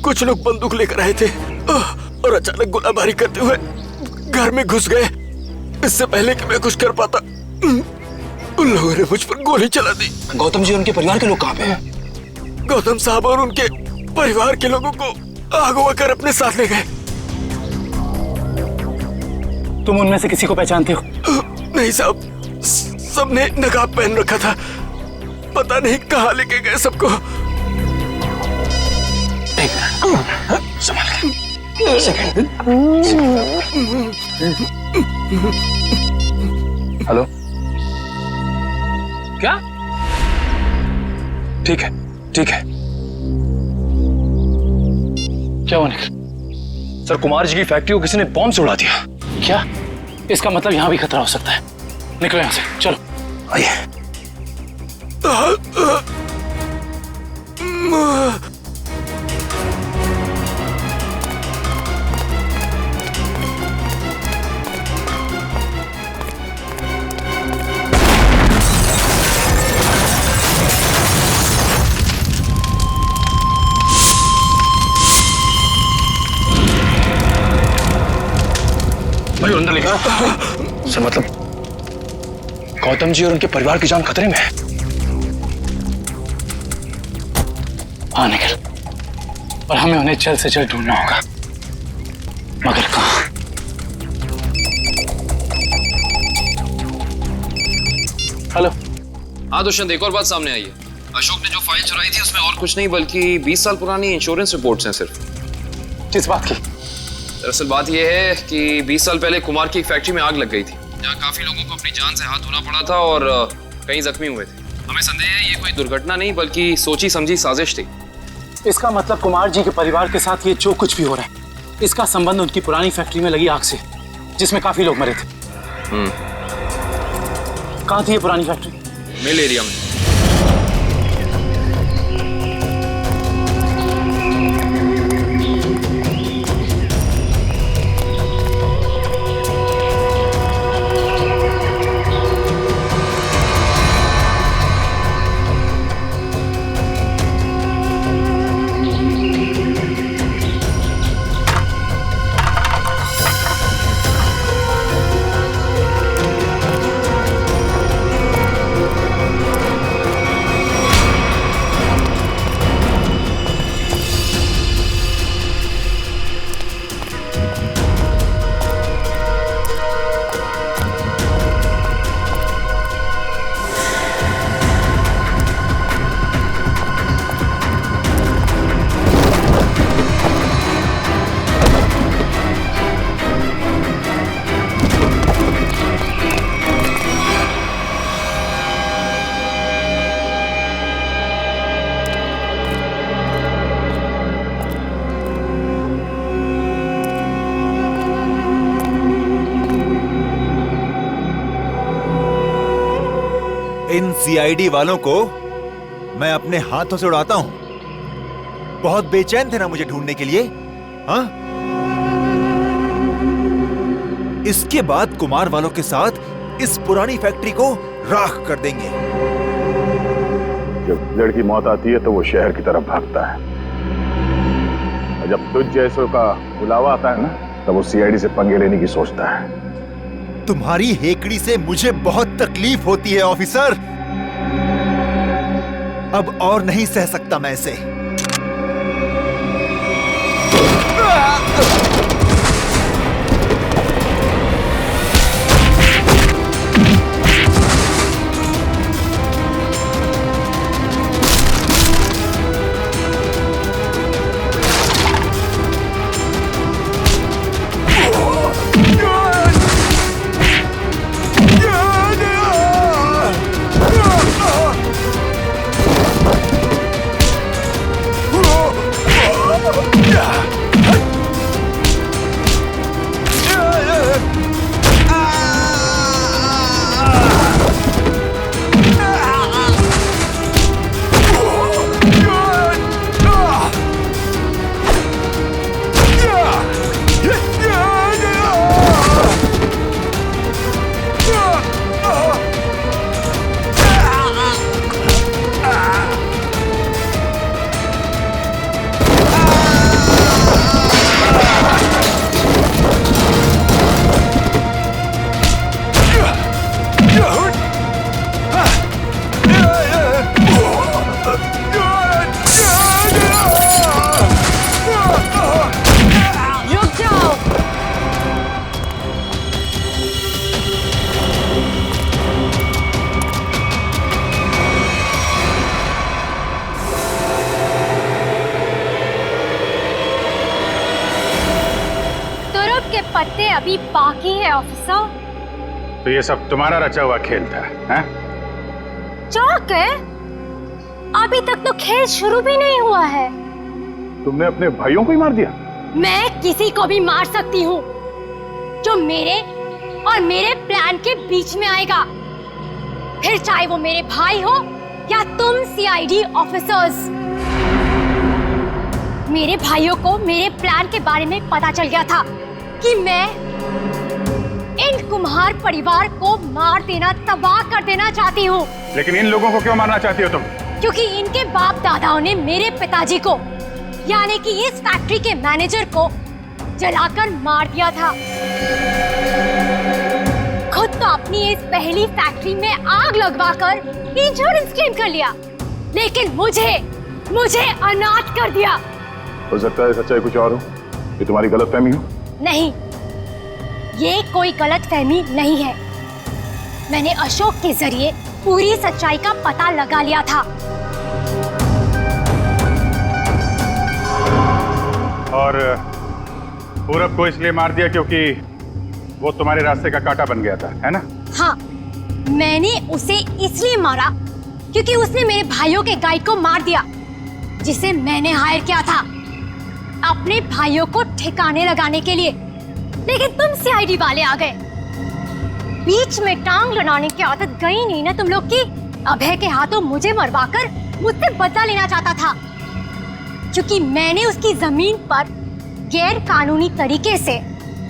कुछ लोग बंदूक लेकर आए थे और अचानक गोलाबारी करते हुए घर में घुस गए। इससे पहले कि मैं कुछ कर पाता, उन लोगों ने मुझ पर गोली चला दी। गौतम जी और उनके परिवार के लोग कहाँ पे हैं? गौतम साहब और उनके परिवार के लोगों को अगवा कर अपने साथ ले गए। तुम उनमें से किसी को पहचानते हो? नहीं साहब, सबने नकाब पहन रखा था, पता नहीं कहाँ लेके गए सबको। एक मिनट, संभाल के। सेकंड। हेलो, क्या? ठीक है, ठीक है। क्या हुआ निखिल? सर, कुमार जी की फैक्ट्री को किसी ने बॉम्ब से उड़ा दिया। क्या? इसका मतलब यहाँ भी खतरा हो सकता है। निकलो यहाँ से, चलो। आइए। भाई अंदर लिखा। सर, मतलब गौतम जी और उनके परिवार की जान खतरे में है। हाँ निखिल, और हमें उन्हें जल्द से जल्द ढूंढना होगा, मगर कहाँ? हेलो। हाँ दुष्यंत, एक और बात सामने आई है। अशोक ने जो फाइल चुराई थी उसमें और कुछ नहीं बल्कि 20 साल पुरानी इंश्योरेंस रिपोर्ट्स हैं सिर्फ। किस बात की? दरअसल बात यह है कि 20 साल पहले कुमार की एक फैक्ट्री में आग लग गई थी, जहाँ काफी लोगों को अपनी जान से हाथ धोना पड़ा था और कई जख्मी हुए थे। हमें संदेह है ये कोई दुर्घटना नहीं बल्कि सोची समझी साजिश थी। इसका मतलब कुमार जी के परिवार के साथ ये जो कुछ भी हो रहा है, इसका संबंध उनकी पुरानी फैक्ट्री में लगी आग से, जिसमें काफी लोग मरे थे। कहाँ थी ये पुरानी फैक्ट्री? मिल एरिया में। इन सीआईडी वालों को मैं अपने हाथों से उड़ाता हूं। बहुत बेचैन थे ना मुझे ढूंढने के लिए, हाँ? इसके बाद कुमार वालों के साथ इस पुरानी फैक्ट्री को राख कर देंगे। जब लड़की मौत आती है तो वो शहर की तरफ भागता है, और जब तुझ जैसों का बुलावा आता है ना, तब वो सीआईडी से पंगे लेने की सोचता है। तुम्हारी हेकड़ी से मुझे बहुत तकलीफ होती है ऑफिसर। अब और नहीं सह सकता मैं इसे। पत्ते अभी बाकी है ऑफिसर। तो ये सब तुम्हारा रचा हुआ खेल था, हैं? चौक है, अभी तक तो खेल शुरू भी नहीं हुआ है। तुमने अपने भाइयों को ही मार दिया? मैं किसी को भी मार सकती हूँ जो मेरे और मेरे प्लान के बीच में आएगा, फिर चाहे वो मेरे भाई हो या तुम सीआईडी ऑफिसर्स। मेरे भाइयों को मेरे प्लान के बारे में पता चल गया था कि मैं इन कुम्हार परिवार को मार देना, तबाह कर देना चाहती हूँ। लेकिन इन लोगों को क्यों मारना चाहती हो तुम? क्योंकि इनके बाप दादाओं ने मेरे पिताजी को, यानी कि इस फैक्ट्री के मैनेजर को जलाकर मार दिया था। खुद तो अपनी इस पहली फैक्ट्री में आग लगवाकर इंश्योरेंस क्लेम कर लिया, लेकिन मुझे अनाथ कर दिया। हो सकता है सच्चाई कुछ और हो, ये तुम्हारी गलतफहमी हो। नहीं, ये कोई गलतफहमी नहीं है। मैंने अशोक के जरिए पूरी सच्चाई का पता लगा लिया था। और पूरब को इसलिए मार दिया क्योंकि वो तुम्हारे रास्ते का कांटा बन गया था, है ना? हाँ, मैंने उसे इसलिए मारा क्योंकि उसने मेरे भाइयों के गाइड को मार दिया, जिसे मैंने हायर किया था अपने भाइयों को ठिकाने लगाने के लिए। लेकिन तुम सीआईडी वाले आ गए, बीच में टांग लड़ाने की आदत गई नहीं ना तुम लोग की। अभय के हाथों मुझे मरवाकर मुझसे बदला लेना चाहता था, क्योंकि मैंने उसकी जमीन पर गैर कानूनी तरीके से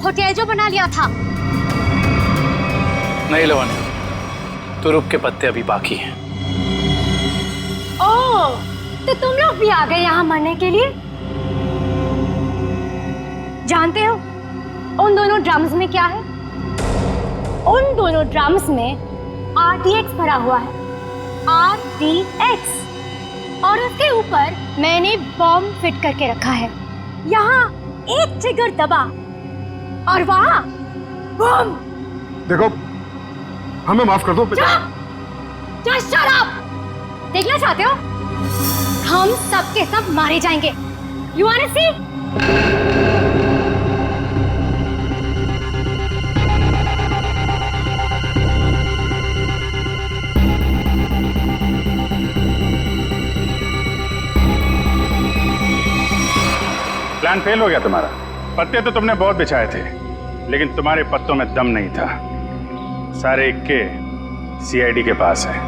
होटल जो बना लिया था। नहीं लवण्य, तुरुप के पत्ते अभी बाकी हैं। ओह, तो तुम लोग भी आ गए यहाँ मरने के लिए? जानते हो उन दोनों ड्रम्स में क्या है? उन दोनों ड्रम्स में RDX भरा हुआ है, RDX। और उसके ऊपर मैंने बॉम्ब फिट करके रखा है। यहाँ एक ट्रिगर दबा और वहाँ बॉम्ब। देखो, हमें माफ कर दो। Just shut up! देखना चाहते हो? हम सब के सब मारे जाएंगे। You wanna see? Plan fail हो गया तुम्हारा। पत्ते तो तुमने बहुत बिछाए थे, लेकिन तुम्हारे पत्तों में दम नहीं था। सारे इक्के सीआईडी के पास है।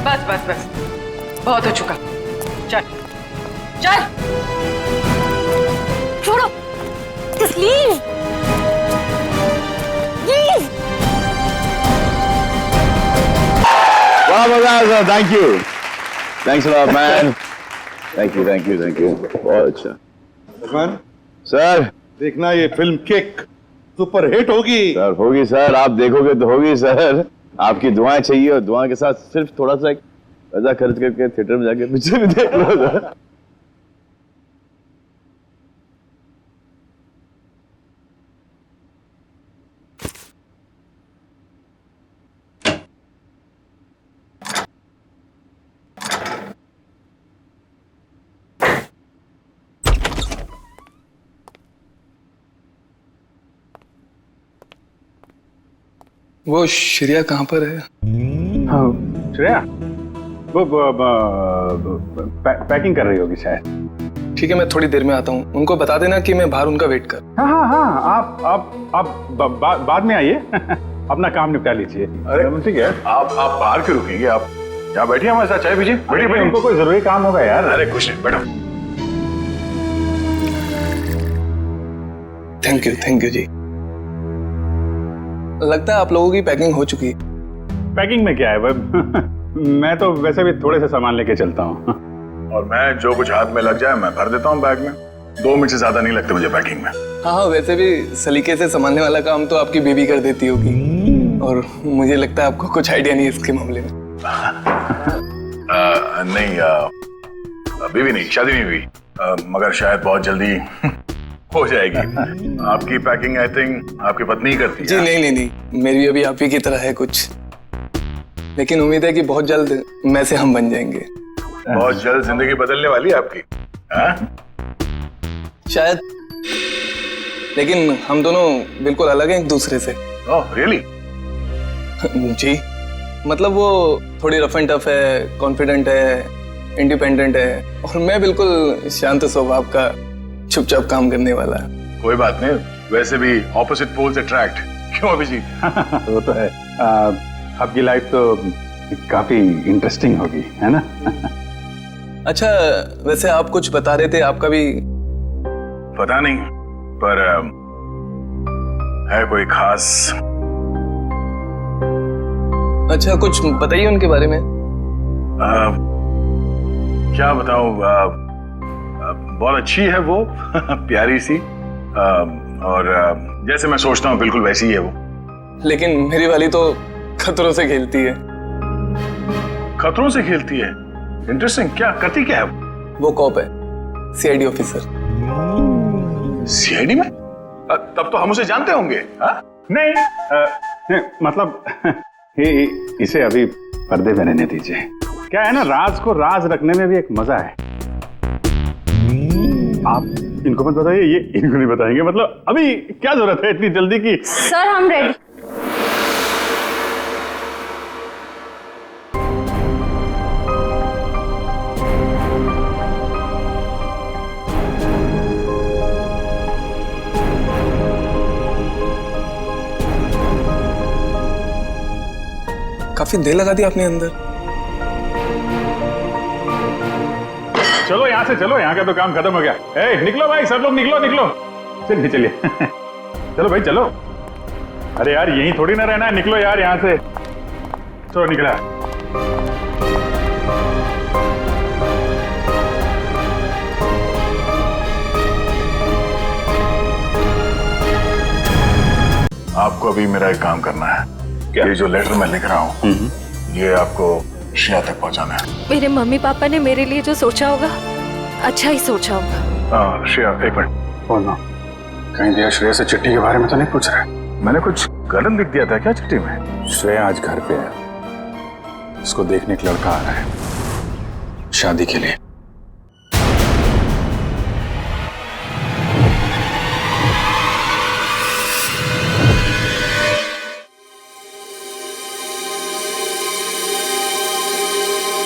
बस बस बस, बहुत हो चुका। चल चल, छोड़ो, just leave. Leave. वाह मजा, thank you, thanks a lot man, thank you thank you thank you, बहुत अच्छा। लक्ष्मण सर, देखना ये फिल्म किक सुपर हिट होगी। सर होगी सर, आप देखोगे तो होगी सर। आपकी दुआएं चाहिए, और दुआ के साथ सिर्फ थोड़ा सा पैसा खर्च करके थिएटर में जाके पिक्चर भी देख लो सर। वो श्रेया कहाँ पर है? हाँ, श्रेया वो पैकिंग कर रही होगी शायद। ठीक है, मैं थोड़ी देर में आता हूँ। उनको बता देना कि मैं बाहर उनका वेट कर। हाँ हाँ हाँ, आप बाद में आइए। अपना काम निपटा लीजिए। अरे ठीक है, आप बाहर क्यों रुकेंगे? आप यहाँ बैठिए, हमारे साथ चाय पीजिए। बैठिए बैठिए, उनको कोई जरूरी काम होगा यार। अरे कुछ नहीं, बैठो। थैंक यू जी। लगता है आप लोगों की पैकिंग हो चुकी है। पैकिंग में क्या है, मैं तो वैसे भी थोड़े से सामान लेके चलता हूँ। और मैं जो कुछ हाथ में लग जाए मैं भर देता हूँ बैग में। 2 मिनट से ज्यादा नहीं लगते मुझे पैकिंग में। हाँ, वैसे भी सलीके से संभालने वाला काम तो आपकी बेबी कर देती होगी, और मुझे लगता है आपको कुछ आइडिया नहीं है इसके मामले में। नहीं, अभी भी नहीं, शादी नहीं हुई, मगर शायद बहुत जल्दी हो जाएगी। आपकी पैकिंग आई थिंक आपकी पत्नी ही करती है। जी नहीं, मेरी अभी आप ही की तरह है कुछ, लेकिन उम्मीद है कि बहुत जल्द मैं से हम बन जाएंगे। बहुत जल्द जिंदगी बदलने वाली है आपकी। शायद, लेकिन हम दोनों बिल्कुल अलग हैं एक दूसरे से। Oh really? जी, मतलब वो थोड़ी रफ एंड टफ है, कॉन्फिडेंट है, इंडिपेंडेंट है, और मैं बिल्कुल शांत स्वभाव का, चुपचाप काम करने वाला। कोई बात नहीं, वैसे भी ऑपोजिट पोल्स अट्रैक्ट, क्यों अभिजीत? वो तो है। आपकी लाइफ तो काफी इंटरेस्टिंग होगी, है ना? अच्छा, वैसे आप कुछ बता रहे थे, आपका भी? पता नहीं, पर है कोई खास? अच्छा, कुछ बताइए उनके बारे में। क्या बताऊं, बहुत अच्छी है वो, प्यारी सी, और जैसे मैं सोचता हूँ बिल्कुल वैसी ही है वो। लेकिन मेरी वाली तो खतरों से खेलती है। खतरों से खेलती है? इंटरेस्टिंग। क्या करती क्या है वो? कॉप है, सीआईडी ऑफिसर। सीआईडी में? तब तो हम उसे जानते होंगे। नहीं, मतलब इसे अभी पर्दे में रहने दीजिए। क्या है ना, राज को राज रखने में भी एक मजा है। आप इनको मत बताइए, ये इनको नहीं बताएंगे। मतलब अभी क्या जरूरत है इतनी जल्दी की? सर हम रेडी। काफी देर लगा दी आपने अंदर। चलो यहाँ से चलो, यहाँ का तो काम खत्म हो गया। ए, निकलो भाई, सब लोग निकलो निकलो। चलिए चलिए चलो भाई चलो। अरे यार यहीं थोड़ी ना रहना है, निकलो यार यहाँ से। चलो निकला। आपको अभी मेरा एक काम करना है। ये जो लेटर मैं लिख रहा हूँ, ये आपको श्रेया तक पहुँचाना है। मेरे मम्मी पापा ने मेरे लिए जो सोचा होगा, अच्छा ही सोचा होगा। श्रेया एक मिनट बोलना, कहीं दिया श्रेया से चिट्ठी के बारे में तो नहीं पूछ रहे? मैंने कुछ गलत लिख दिया था क्या चिट्ठी में? श्रेया आज घर पे है, उसको देखने एक लड़का आ रहा है शादी के लिए।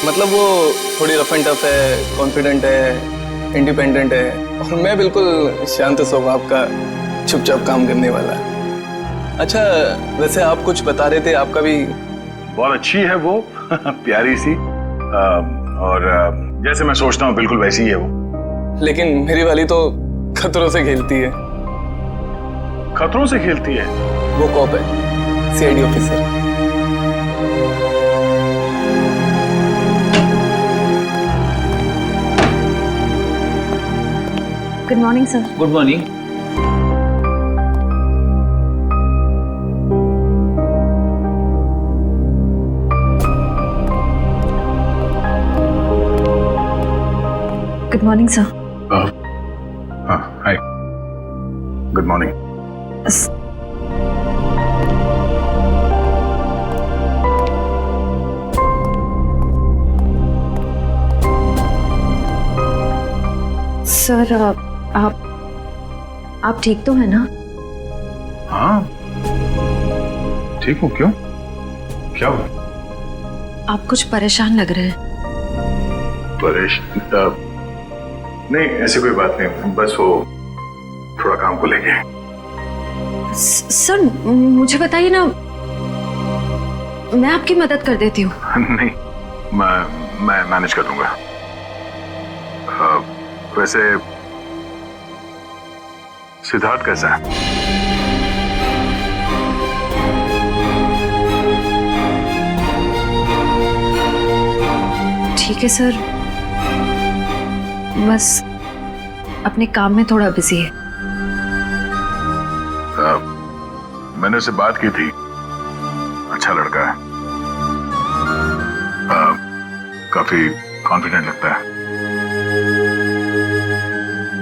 मतलब वो थोड़ी रफ एंड टफ है, कॉन्फिडेंट है, इंडिपेंडेंट है, और मैं बिल्कुल शांत स्वभाव का, चुपचाप काम करने वाला। अच्छा, वैसे आप कुछ बता रहे थे, आपका भी? बहुत अच्छी है वो प्यारी सी, और जैसे मैं सोचता हूँ बिल्कुल वैसी ही है वो। लेकिन मेरी वाली तो खतरों से खेलती है। खतरों से खेलती है? वो कॉप है, CID officer. Good morning sir. Good morning. Good morning sir. हाँ हाय, गुड मॉर्निंग। सर आप ठीक तो है ना? हाँ ठीक हूँ। क्यों, क्या हुआ? आप कुछ परेशान लग रहे हैं। परेशान? नहीं ऐसी कोई बात नहीं, बस वो थोड़ा काम को लेके। सर मुझे बताइए ना, मैं आपकी मदद कर देती हूँ। नहीं, मैं मैनेज कर लूंगा। वैसे सिद्धार्थ कैसा है? ठीक है सर, बस अपने काम में थोड़ा बिजी है। मैंने उससे बात की थी, अच्छा लड़का है, काफी कॉन्फिडेंट लगता है।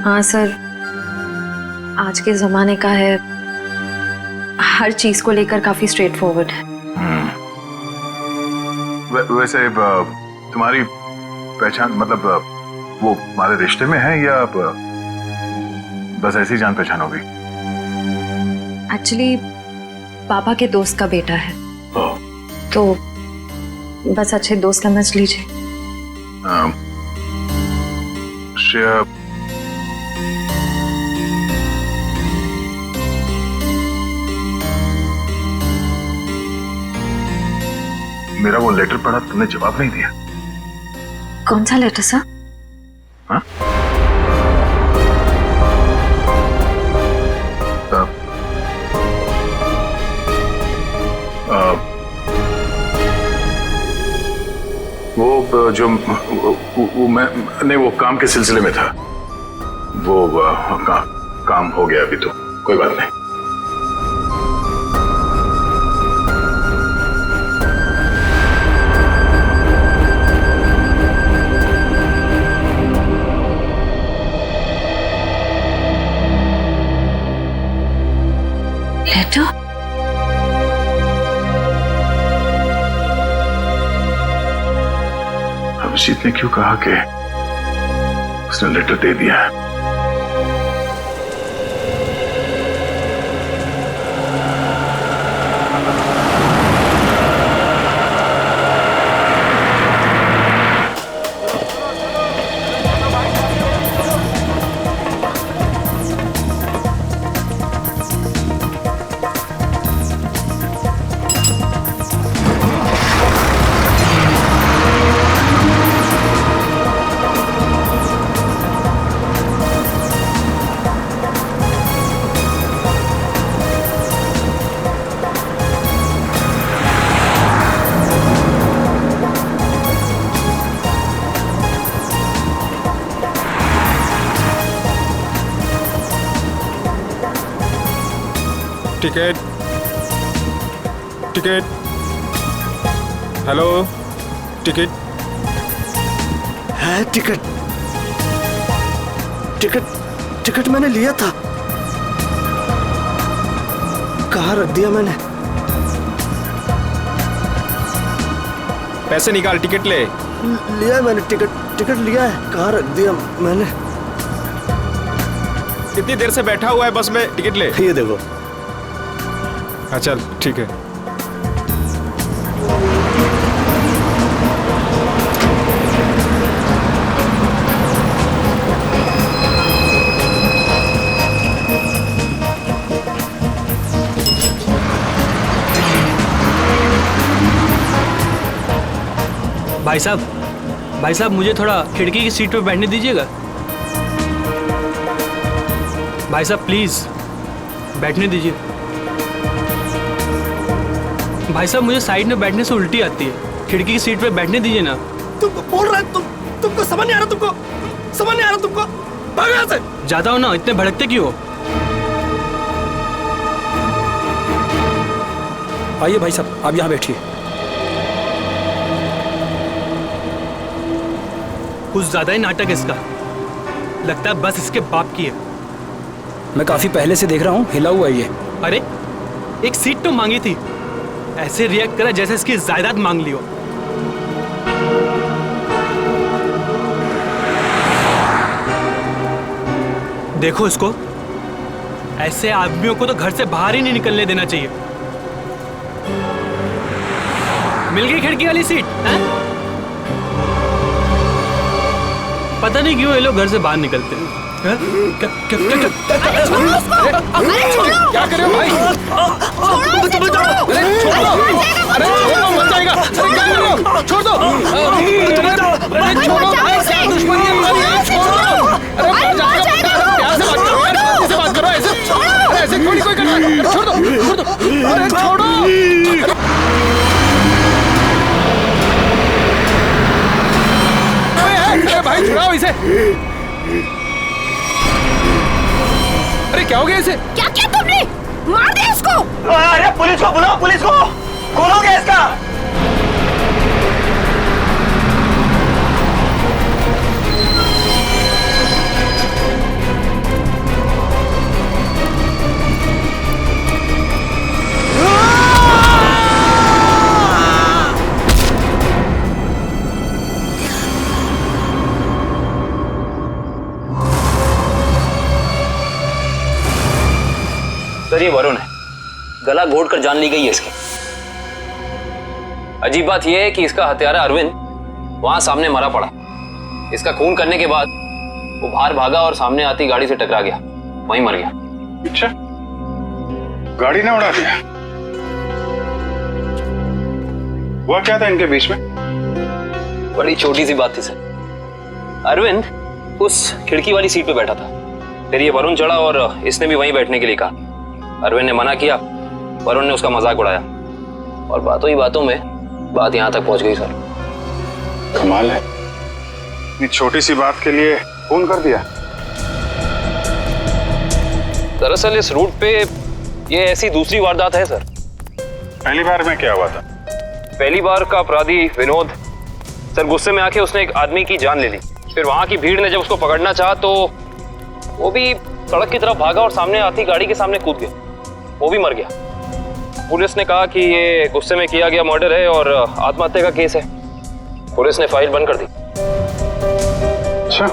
हाँ सर, आज के जमाने का है, हर चीज को लेकर काफी स्ट्रेट फॉरवर्ड है। वैसे तुम्हारी पहचान, मतलब वो हमारे रिश्ते में है या बस ऐसी जान पहचान हो गई? एक्चुअली पापा के दोस्त का बेटा है, तो बस अच्छे दोस्त समझ लीजिए। श्रेया, मेरा वो लेटर पढ़ा, तुमने जवाब नहीं दिया। कौन सा लेटर सर? हाँ? वो जो वो मैं नहीं, वो काम के सिलसिले में था। वो काम हो गया अभी, तो कोई बात नहीं। लेटर? अभिजीत ने क्यों कहा कि उसने लेटर दे दिया है? टिकट, टिकट, हेलो, टिकट है? टिकट, टिकट, टिकट मैंने लिया था। कहाँ रख दिया मैंने? पैसे निकाल, टिकट ले। लिया मैंने, टिकट लिया है। कहाँ रख दिया मैंने? कितनी देर से बैठा हुआ है बस में, टिकट ले। ये देखो। हाँ चल ठीक है। भाई साहब मुझे थोड़ा खिड़की की सीट पे बैठने दीजिएगा। भाई साहब प्लीज बैठने दीजिए। भाई साहब मुझे साइड में बैठने से उल्टी आती है, खिड़की की सीट पे बैठने दीजिए ना। तुम बोल रहे हो, तुमको समझ नहीं आ रहा? समझ नहीं आ रहा तुमको? भागो यहाँ से। जाता हूँ ना, इतने भड़कते क्यों हो? आइए भाई साहब, आप यहाँ बैठिए। कुछ ज्यादा ही नाटक इसका, लगता है बस इसके बाप की है। मैं काफी पहले से देख रहा हूँ, हिला हुआ ये। अरे एक सीट तो मांगी थी, ऐसे रिएक्ट करा जैसे इसकी जायदाद मांग ली हो। देखो इसको, ऐसे आदमियों को तो घर से बाहर ही नहीं निकलने देना चाहिए। मिल गई खिड़की वाली सीट है? पता नहीं क्यों ये लोग घर से बाहर निकलते हैं। क्या कर रहे हो भाई? अरे छोड़ो, मर जाएगा। अरे क्या कर रहे हो? छोड़ दो। अरे छोड़ो भाई, क्या दुश्मनी है हमारी? छोड़ो। अरे मर जाएगा। प्यार से बात करो यार, शांति से बात करो। ऐसे थोड़ी कोई करता है। छोड़ दो। अरे छोड़ो। अरे भाई छुड़ाओ इसे। अरे क्या हो गया इसे? क्या किया तुमने? मार दे इसको। अरे पुलिस को बुलाओ, पुलिस को। खोलोगे इसका? सर ये वरुण है, गला घोट कर जान ली गई है इसकी। अजीब बात यह है कि इसका हत्यारा अरविंद वहां सामने मरा पड़ा। इसका खून करने के बाद वो बाहर भागा और सामने आती गाड़ी से टकरा गया, वहीं मर गया। अच्छा, गाड़ी ने उड़ा दिया? हुआ क्या था इनके बीच में? बड़ी छोटी सी बात थी सर। अरविंद उस खिड़की वाली सीट पे बैठा था, फिर ये वरुण चढ़ा और इसने भी वहीं बैठने के लिए कहा। अरविंद ने मना किया, वरुण ने उसका मजाक उड़ाया और बातों ही बातों में बात यहां तक पहुंच गई सर। कमाल है, इतनी छोटी सी बात के लिए खून कर दिया। दरअसल इस रूट पे ये ऐसी दूसरी वारदात है सर। पहली बार में क्या हुआ था? पहली बार का अपराधी विनोद सर गुस्से में आके उसने एक आदमी की जान ले ली। फिर वहां की भीड़ ने जब उसको पकड़ना चाहा तो वो भी सड़क की तरफ भागा और सामने आती गाड़ी के सामने कूद गया, वो भी मर गया। पुलिस ने कहा कि ये गुस्से में किया गया मर्डर है और आत्महत्या का केस है। पुलिस ने फाइल बंद कर दी। अच्छा,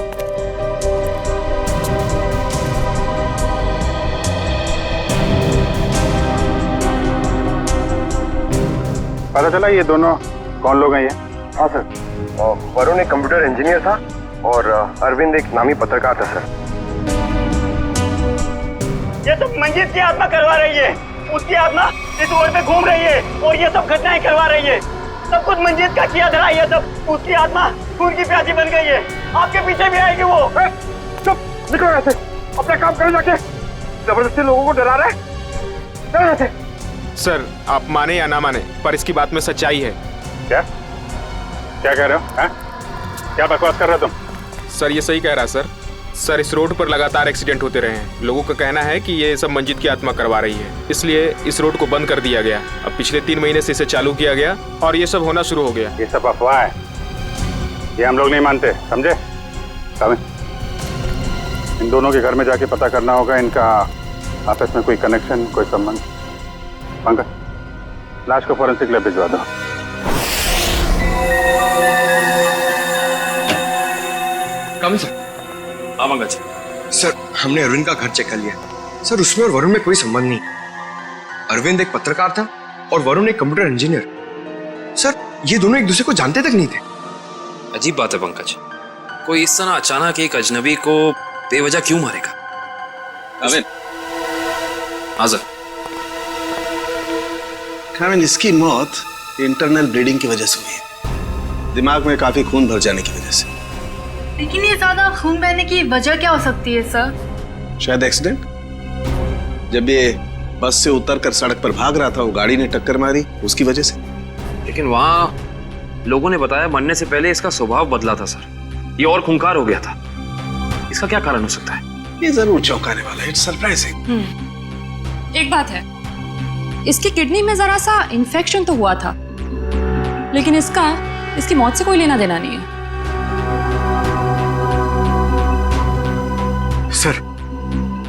पता चला ये दोनों कौन लोग हैं ये? हाँ सर, वरुण एक कंप्यूटर इंजीनियर था और अरविंद एक नामी पत्रकार था सर। ये सब मंजीत की आत्मा करवा रही है, उसकी आत्मा इस रोड पे घूम रही है और ये सब घटनाएं करवा रही है। सब कुछ मंजीत का किया धरा, ये सब उसकी आत्मा खून की प्यासी बन गई है। आपके पीछे भी आएगी वो। चुप, निकलो यहाँ से, अपना काम करो जाके। जबरदस्ती लोगों को डरा रहे, चलो यहाँ से। सर आप माने या ना माने पर इसकी बात में सच्चाई है। क्या क्या कह रहे हो? क्या बकवास कर रहे हो तुम? सर ये सही कह रहा सर। सर इस रोड पर लगातार एक्सीडेंट होते रहे हैं। लोगों का कहना है कि ये सब मंजीत की आत्मा करवा रही है, इसलिए इस रोड को बंद कर दिया गया। अब पिछले 3 महीने से इसे चालू किया गया और ये सब होना शुरू हो गया। ये सब अफवाह है, ये हम लोग नहीं मानते, समझे? इन दोनों के घर में जाके पता करना होगा इनका आपस में कोई कनेक्शन, कोई संबंध। पंकज, लाश को फॉरेंसिक लैब भिजवा दो। कम सर। पंकज सर, हमने अरविंद का घर चेक कर लिया सर, उसमें और वरुण में कोई संबंध नहीं। अरविंद एक पत्रकार था और वरुण एक कंप्यूटर इंजीनियर। सर ये दोनों एक दूसरे को जानते तक नहीं थे। अजीब बात है पंकज, कोई इस तरह अचानक एक अजनबी को बेवजह क्यों मारेगा? अरविंद। हाँ सर। इसकी मौत इंटरनल ब्लीडिंग की वजह से हुई है, दिमाग में काफी खून भर जाने की वजह से। लेकिन ये ज्यादा खून बहने की वजह क्या हो सकती है सर? शायद एक्सीडेंट। जब ये बस से उतरकर सड़क पर भाग रहा था, वो गाड़ी ने टक्कर मारी, उसकी वजह से। लेकिन वहां लोगों ने बताया मरने से पहले इसका स्वभाव बदला था सर, ये और खूंखार हो गया था। इसका क्या कारण हो सकता है? ये जरूर चौंकाने वाला है, इट्स सरप्राइजिंग। एक बात है, इसकी किडनी में जरा सा इन्फेक्शन तो हुआ था, लेकिन इसकी मौत से कोई लेना देना नहीं है।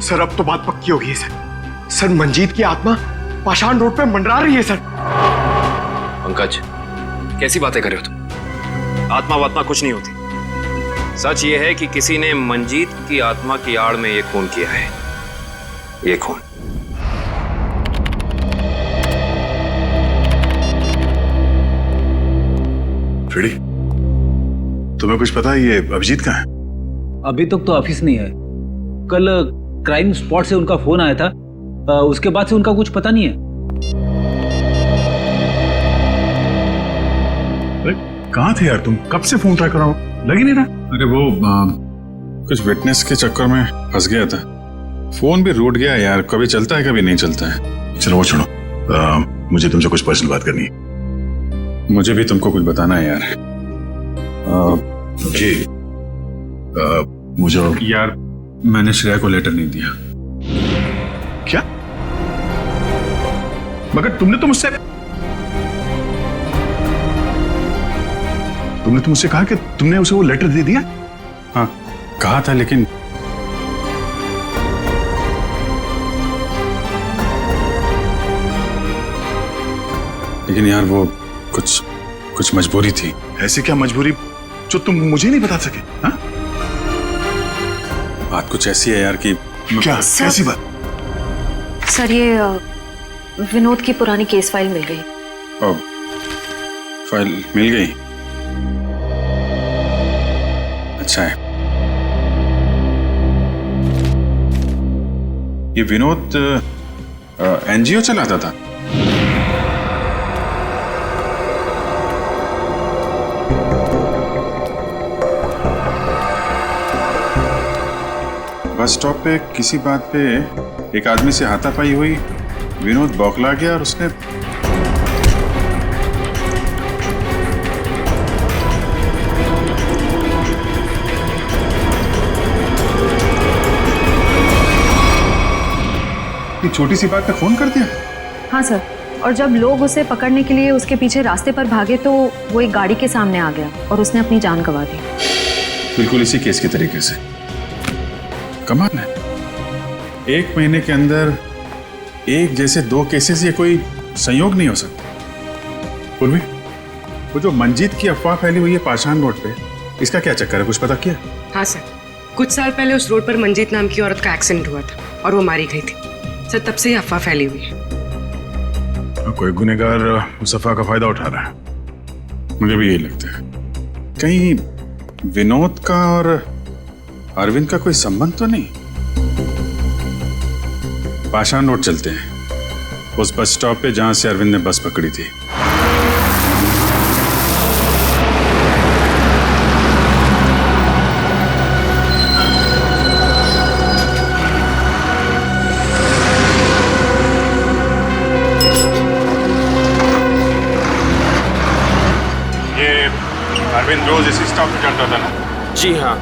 सर अब तो बात पक्की हो गई है सर। सर मंजीत की आत्मा पाषाण रोड पे मंडरा रही है सर। पंकज कैसी बातें कर रहे हो तुम? आत्मा वात्मा कुछ नहीं होती। सच ये है कि किसी ने मंजीत की आत्मा की आड़ में ये खून किया है। ये खून फ्रेडी, तुम्हें कुछ पता है ये अभिजीत कहाँ है? अभी तक तो ऑफिस नहीं है। कल क्राइम स्पॉट से उनका फोन आया था, उसके बाद से उनका कुछ पता नहीं है। अरे कहाँ थे यार तुम? कब से फोन ट्राई कर रहा हूँ, लग ही नहीं रहा। अरे वो कुछ विटनेस के चक्कर में फंस गया था, फोन भी रूट गया यार। कभी चलता है कभी नहीं चलता है। चलो वो छोड़ो, मुझे तुमसे कुछ पर्सनल बात करनी है। मुझे भी तुमको कुछ बताना है यार। जी मुझे यार, मैंने श्रेया को लेटर नहीं दिया। क्या? मगर तुमने तो मुझसे कहा कि तुमने उसे वो लेटर दे दिया। हाँ कहा था, लेकिन यार वो कुछ मजबूरी थी। ऐसी क्या मजबूरी जो तुम मुझे नहीं बता सके? हाँ? बात कुछ ऐसी है यार कि क्या? कैसी बात? सर ये विनोद की पुरानी केस फाइल मिल गई। फाइल मिल गई? अच्छा है। ये विनोद एनजीओ चलाता था? बस स्टॉप पे किसी बात पे एक आदमी से हाथापाई हुई, विनोद बौखला गया और उसने छोटी सी बात पे फोन कर दिया। हाँ सर, और जब लोग उसे पकड़ने के लिए उसके पीछे रास्ते पर भागे तो वो एक गाड़ी के सामने आ गया और उसने अपनी जान गंवा दी। बिल्कुल इसी केस के तरीके से। कमाल है, 1 महीने के अंदर एक जैसे 2 केसेस, ये कोई संयोग नहीं हो सकता। पूर्वी, वो जो मंजीत की अफवाह फैली हुई है पाषाण रोड पे, इसका क्या चक्कर है, कुछ पता किया? हाँ सर, कुछ साल पहले उस रोड पर मंजीत नाम की औरत का एक्सीडेंट हुआ था और वो मारी गई थी सर, तब से ही अफवाह फैली हुई है। कोई गुनहगार उस अफवाह का फायदा उठा रहा है, मुझे भी यही लगता है। कहीं विनोद का और अरविंद का कोई संबंध तो नहीं? पाषाण रोड चलते हैं, उस बस स्टॉप पे जहां से अरविंद ने बस पकड़ी थी। ये अरविंद रोज इसी स्टॉप पे चढ़ता था ना? जी हाँ।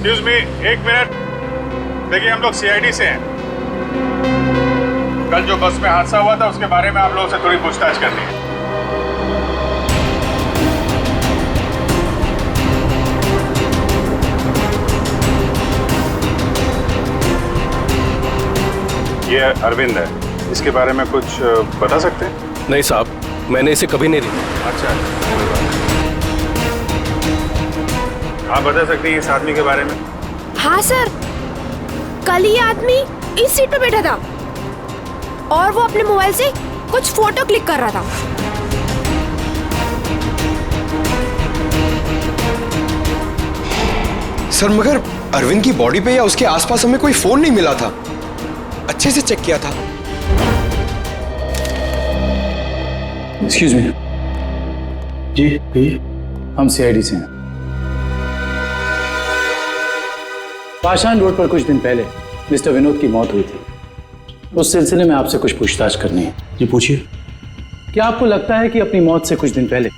Excuse me, 1 minute. देखिए, हम लोग सीआईडी से हैं। कल जो बस में हादसा हुआ था उसके बारे में आप लोगों से थोड़ी पूछताछ करनी है। ये अरविंद है, इसके बारे में कुछ बता सकते हैं? नहीं साहब, मैंने इसे कभी नहीं देखा। अच्छा, आप बता सकते हैं इस आदमी के बारे में? हाँ सर, कल ये आदमी इस सीट पे बैठा था और वो अपने मोबाइल से कुछ फोटो क्लिक कर रहा था। सर मगर अरविंद की बॉडी पे या उसके आसपास हमें कोई फोन नहीं मिला था, अच्छे से चेक किया था। एक्सक्यूज मी जी, भैया हम सीआईडी से हैं। पाषाण रोड पर कुछ दिन पहले मिस्टर विनोद की मौत हुई थी, उस सिलसिले में आपसे कुछ पूछताछ करनी है। जी पूछिए। क्या आपको लगता है कि अपनी मौत से कुछ दिन पहले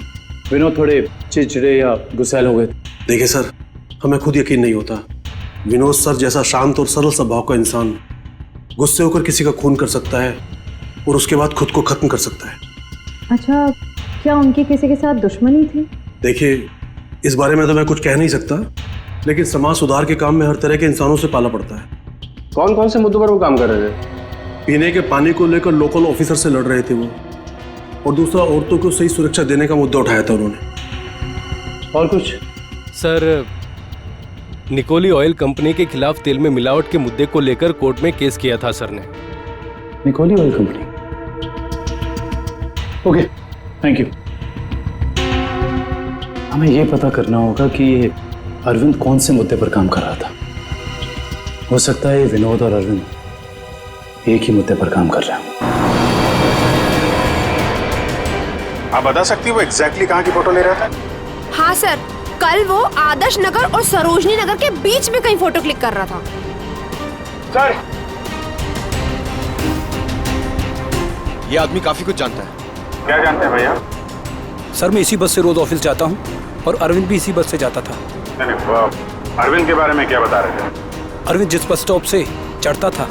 विनोद थोड़े चिड़चिड़े या गुस्सैल हो गए थे? देखिए सर, हमें खुद यकीन नहीं होता। विनोद सर जैसा शांत और सरल स्वभाव का इंसान गुस्से होकर किसी का खून कर सकता है और उसके बाद खुद को खत्म कर सकता है। अच्छा, क्या उनकी किसी के साथ दुश्मनी थी? देखिए, इस बारे में तो मैं कुछ कह नहीं सकता, लेकिन समाज सुधार के काम में हर तरह के इंसानों से पाला पड़ता है। कौन कौन से मुद्दों पर वो काम कर रहे थे? पीने के पानी को लेकर लोकल ऑफिसर से लड़ रहे थे वो, और दूसरा औरतों को सही सुरक्षा देने का मुद्दा उठाया था उन्होंने। और कुछ? सर, निकोली ऑयल कंपनी के खिलाफ तेल में मिलावट के मुद्दे को लेकर कोर्ट में केस किया था सर ने। निकोली oil company? Okay, thank you. हमें यह पता करना होगा कि अरविंद कौन से मुद्दे पर काम कर रहा था। हो सकता है विनोद और अरविंद एक ही मुद्दे पर काम कर रहे हैं। आप बता सकती हो वो एग्जैक्टली कहाँ की फोटो ले रहा था? हाँ सर, कल वो आदर्श नगर और सरोजनी नगर के बीच में कहीं फोटो क्लिक कर रहा था। सर, ये आदमी काफी कुछ जानता है। क्या जानते हैं भैया? सर, मैं इसी बस से रोज ऑफिस जाता हूँ और अरविंद भी इसी बस से जाता था। अरविंद के बारे में क्या बता रहे थे? अरविंद जिस बस स्टॉप से चढ़ता था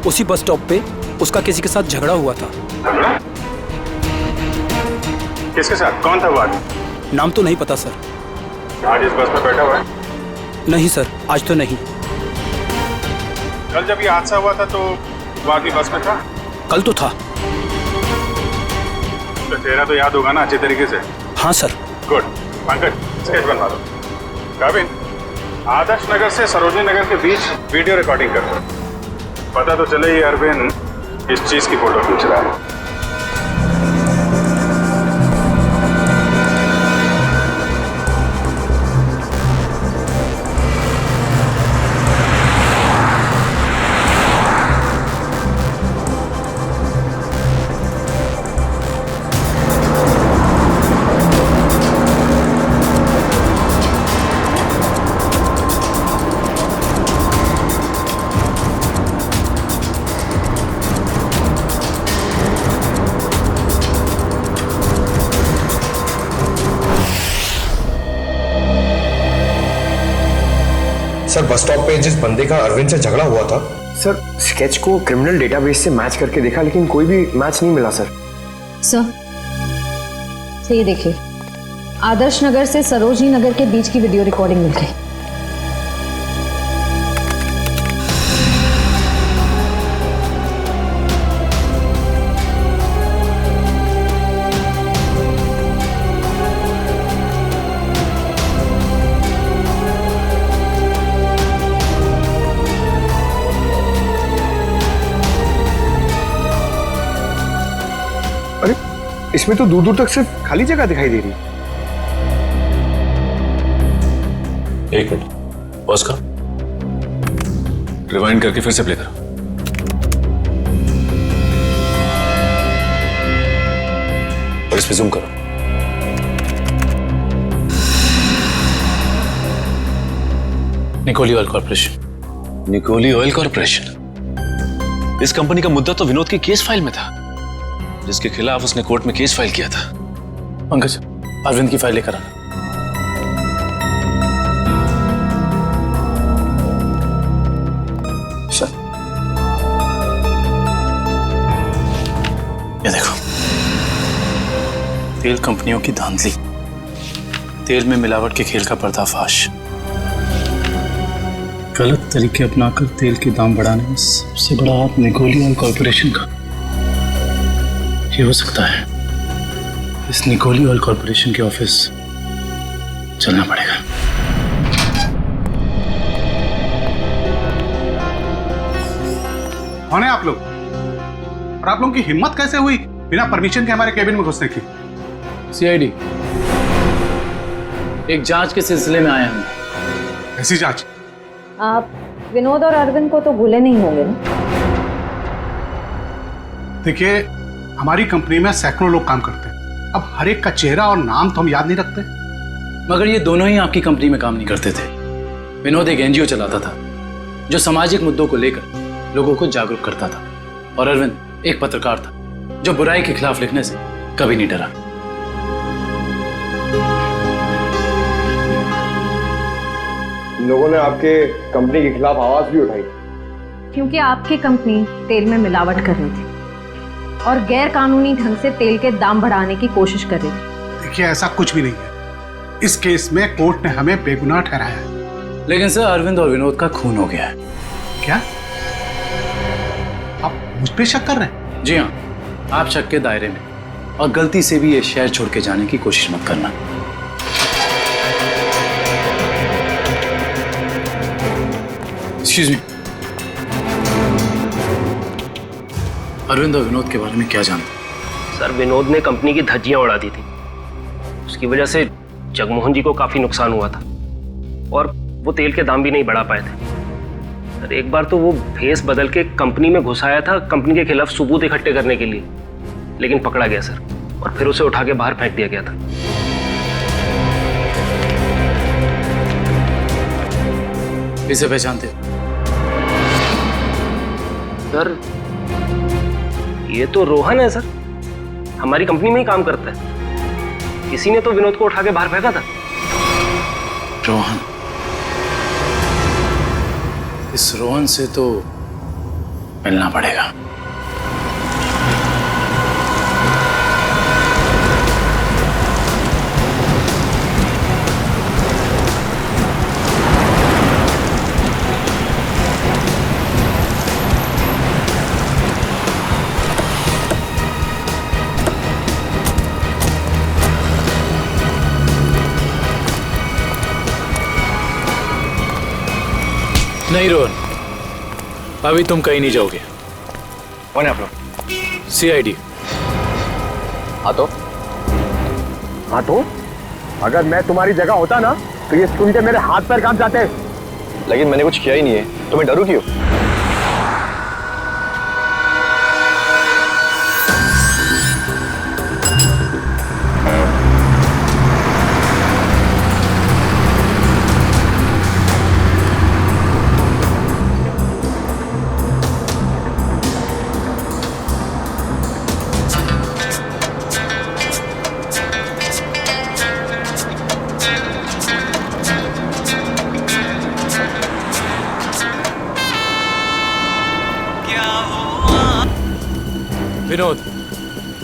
उसी बस स्टॉप पे उसका किसी के साथ झगड़ा हुआ था। झगड़ा? किसके साथ? कौन था वो आदमी? नाम तो नहीं पता सर। आज इस बस में बैठा हुआ है? नहीं सर, आज तो नहीं। कल जब ये हादसा हुआ था तो वो आदमी बस में था? कल तो था। तो चेहरा तो याद होगा ना अच्छे तरीके से? हाँ सर। गुड। पंकज, स्केच बनवा दो। गाविन, आदर्श नगर से सरोजनी नगर के बीच वीडियो रिकॉर्डिंग कर रहा। पता तो चले ये अरविंद इस चीज की फोटो खींच रहा है। सर बस स्टॉप पे जिस बंदे का अरविंद से झगड़ा हुआ था, सर स्केच को क्रिमिनल डेटाबेस से मैच करके देखा लेकिन कोई भी मैच नहीं मिला सर। सर ये देखिए, आदर्श नगर से सरोजनी नगर के बीच की वीडियो रिकॉर्डिंग मिल गई। इसमें तो दूर दूर तक सिर्फ खाली जगह दिखाई दे रही। एक मिनट, पॉज करो, रिवाइंड करके फिर से प्ले करो। और इस पे जूम करो। निकोली ऑयल कॉर्पोरेशन। निकोली ऑयल कॉर्पोरेशन? इस कंपनी का मुद्दा तो विनोद की केस फाइल में था, जिसके खिलाफ उसने कोर्ट में केस फाइल किया था। पंकज, अरविंद की फाइल लेकर आना। सर, ये देखो, तेल कंपनियों की धांधली, तेल में मिलावट के खेल का पर्दाफाश, गलत तरीके अपनाकर तेल के दाम बढ़ाने में सबसे बड़ा हाथ निकोली ऑयल कॉर्पोरेशन का। ये हो सकता है इस निकोली ऑयल कॉर्पोरेशन के ऑफिस चलना पड़ेगा। कौन है आप लोग? और आप लोगों की हिम्मत कैसे हुई बिना परमिशन के हमारे केबिन में घुसने की? सीआईडी, एक जांच के सिलसिले में आए हम। ऐसी जांच? आप विनोद और अरविंद को तो भूले नहीं होंगे ना? देखिए, हमारी कंपनी में सैकड़ों लोग काम करते हैं। अब हर एक का चेहरा और नाम तो हम याद नहीं रखते। मगर ये दोनों ही आपकी कंपनी में काम नहीं करते थे। विनोद एक एनजीओ चलाता था जो सामाजिक मुद्दों को लेकर लोगों को जागरूक करता था, और अरविंद एक पत्रकार था जो बुराई के खिलाफ लिखने से कभी नहीं डरा। लोगों ने आपके कंपनी के खिलाफ आवाज भी उठाई क्योंकि आपकी कंपनी तेल में मिलावट कर रही थी और गैर कानूनी ढंग से तेल के दाम बढ़ाने की कोशिश कर रही थी। देखिए, ऐसा कुछ भी नहीं है। इस केस में कोर्ट ने हमें बेगुनाह ठहराया है। लेकिन सर, अरविंद और विनोद का खून हो गया है। क्या आप मुझ पे शक कर रहे हैं? जी हाँ, आप शक के दायरे में, और गलती से भी ये शहर छोड़ के जाने की कोशिश मत करना। एक्सक्यूज मी, अरविंद और विनोद के बारे में क्या जानते? सर, विनोद ने कंपनी की धज्जियां उड़ा दी थी। उसकी वजह से जगमोहन जी को काफी नुकसान हुआ था और वो तेल के दाम भी नहीं बढ़ा पाए थे। सर, एक बार तो वो भेस बदल के कंपनी में घुस आया था कंपनी के खिलाफ सबूत इकट्ठे करने के लिए, लेकिन पकड़ा गया सर, और फिर उसे उठा के बाहर फेंक दिया गया था। इसे पहचानते हो? सर, ये तो रोहन है सर, हमारी कंपनी में ही काम करता है। किसी ने तो विनोद को उठा के बाहर फेंका था। रोहन? इस रोहन से तो मिलना पड़ेगा। नहीं रोहन, अभी तुम कहीं नहीं जाओगे। कौन है आप लोग? CID। हाँ तो अगर मैं तुम्हारी जगह होता ना तो ये सुन के मेरे हाथ पैर कांप जाते। लेकिन मैंने कुछ किया ही नहीं है, तो मैं डरूं क्यों? विनोद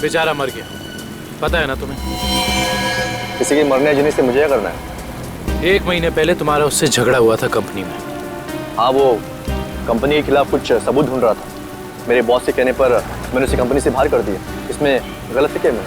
बेचारा मर गया, पता है ना तुम्हें? किसी के मरने जीने से मुझे क्या करना है? 1 महीने पहले तुम्हारा उससे झगड़ा हुआ था कंपनी में। हाँ, वो कंपनी के खिलाफ कुछ सबूत ढूंढ रहा था। मेरे बॉस के कहने पर मैंने उसे कंपनी से बाहर कर दिया। इसमें गलत क्या मैं?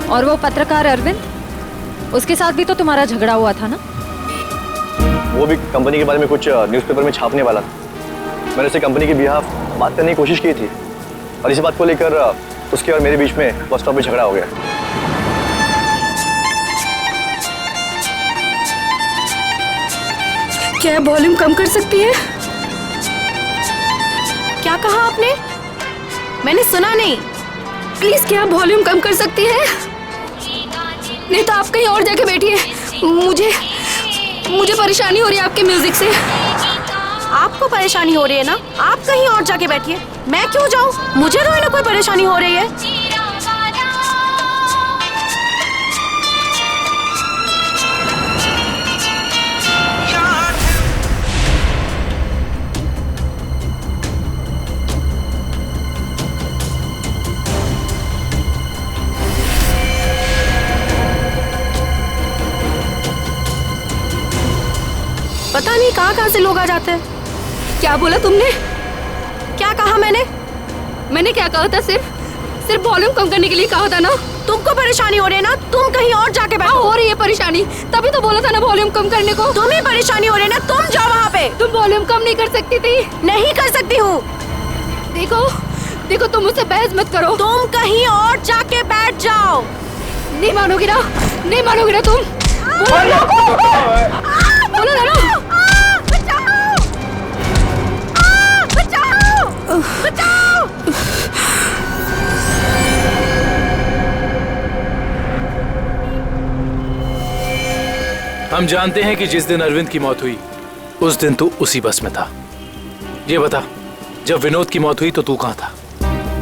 और वो पत्रकार अरविंद, उसके साथ भी तो तुम्हारा झगड़ा हुआ था ना? वो भी कंपनी के बारे में कुछ न्यूज़पेपर में छापने वाला था। मैंने उसे कंपनी के बिहाफ बात करने की कोशिश की थी और इसी बात को लेकर उसके और मेरे बीच में बस स्टॉप पे झगड़ा हो गया। क्या वॉल्यूम कम कर सकती है? क्या कहा आपने? मैंने सुना नहीं। प्लीज क्या वॉल्यूम कम कर सकती है? नहीं तो आप कहीं और जाके बैठिए। मुझे परेशानी हो रही है आपके म्यूजिक से। आपको परेशानी हो रही है ना? आप कहीं और जाके बैठिए। मैं क्यों जाऊं? मुझे तो ना कोई परेशानी हो रही है। पता नहीं कहाँ से लोग आ जाते हैं। क्या बोला तुमने? क्या कहा मैंने क्या कहा था? सिर्फ वॉल्यूम कम करने के लिए कहा था ना? तुमको परेशानी हो रही है ना? तुम कहीं और जाके बैठो। हो रही है परेशानी, तभी तो बोला था ना वॉल्यूम कम करने को। तुम्हें परेशानी हो रही है ना? तुम जाओ वहाँ पे। तुम वॉल्यूम कम नहीं कर सकती थी? नहीं कर सकती हूँ। देखो तुम मुझसे बहस मत करो। तुम कहीं और जाके बैठ जाओ। नहीं मानोगी ना तुम? बोलो ना। बचाओ! हम जानते हैं कि जिस दिन अरविंद की मौत हुई उस दिन तू उसी बस में था। ये बता, जब विनोद की मौत हुई तो तू कहाँ था?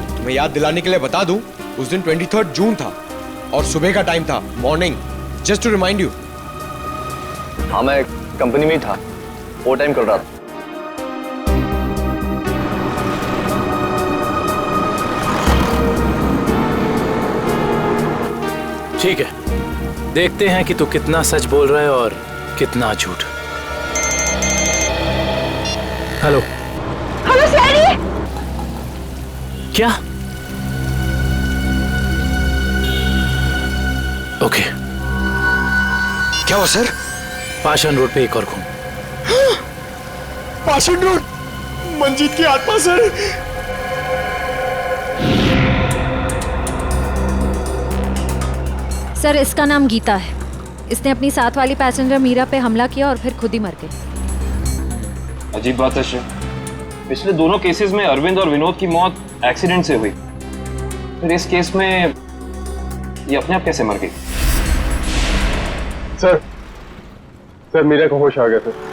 तुम्हें याद दिलाने के लिए बता दूं, उस दिन 23 जून था और सुबह का टाइम था, morning, just to remind you. हाँ, मैं कंपनी में ही था, ओवर टाइम कर रहा था। ठीक है, देखते हैं कि तू कितना सच बोल रहा है और कितना झूठ। हेलो सैनी! क्या? ओके। क्या हुआ सर? पाषाण रोड पे एक और खून। पाषाण रोड? मंजीत की आत्मा सर। सर, इसका नाम गीता है। इसने अपनी साथ वाली पैसेंजर मीरा पे हमला किया और फिर खुद ही मर गई। अजीब बात है श्रेया, पिछले दोनों केसेस में अरविंद और विनोद की मौत एक्सीडेंट से हुई, फिर इस केस में ये अपने आप कैसे मर गई? सर मीरा को होश आ गया सर।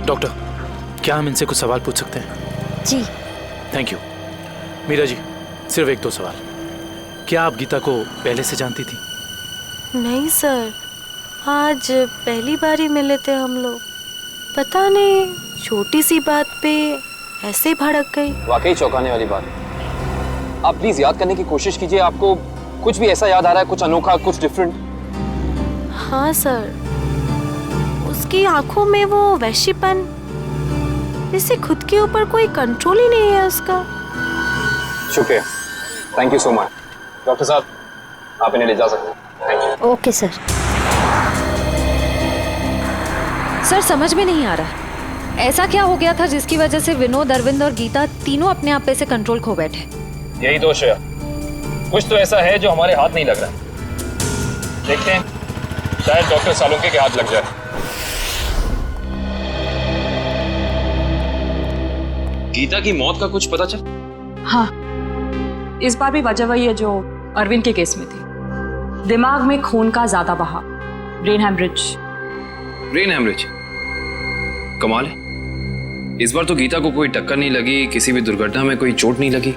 डॉक्टर, क्या हम इनसे कुछ सवाल पूछ सकते हैं? जी। Thank you. मीरा जी, सिर्फ 1-2 सवाल। क्या आप गीता को पहले से जानती थी? नहीं सर, आज पहली बार ही मिले थे हम लोग, पता नहीं छोटी सी बात पे ऐसे भड़क गई। वाकई चौंकाने वाली बात है। आप प्लीज याद करने की कोशिश कीजिए, आपको कुछ भी ऐसा याद आ रहा है, कुछ अनोखा, कुछ डिफरेंट? हाँ सर, उसकी आंखों में वो वैशीपन, जैसे खुद के ऊपर कोई कंट्रोल ही नहीं है उसका। शुक्रिया, thank you so much. Doctor साहब, आप इन्हें ले जा सकते हैं। Thank you. Okay sir. Sir समझ में नहीं आ रहा, ऐसा क्या हो गया था जिसकी वजह से विनोद, अरविंद और गीता तीनों अपने आप पे से कंट्रोल खो बैठे? यही दोष है, कुछ तो ऐसा है जो हमारे हाथ नहीं लग रहा। देखते हैं, शायद डॉक्टर सालुंके के हाथ लग जाए। गीता की मौत का कुछ पता चल? हाँ, इस बार भी वजह वही है जो अरविंद के केस में थी। दिमाग में खून का ज्यादा बहाव, ब्रेन हैमरेज। Brain haemorrhage? कमाल है, इस बार तो गीता को कोई टक्कर नहीं लगी, किसी भी दुर्घटना में कोई चोट नहीं लगी,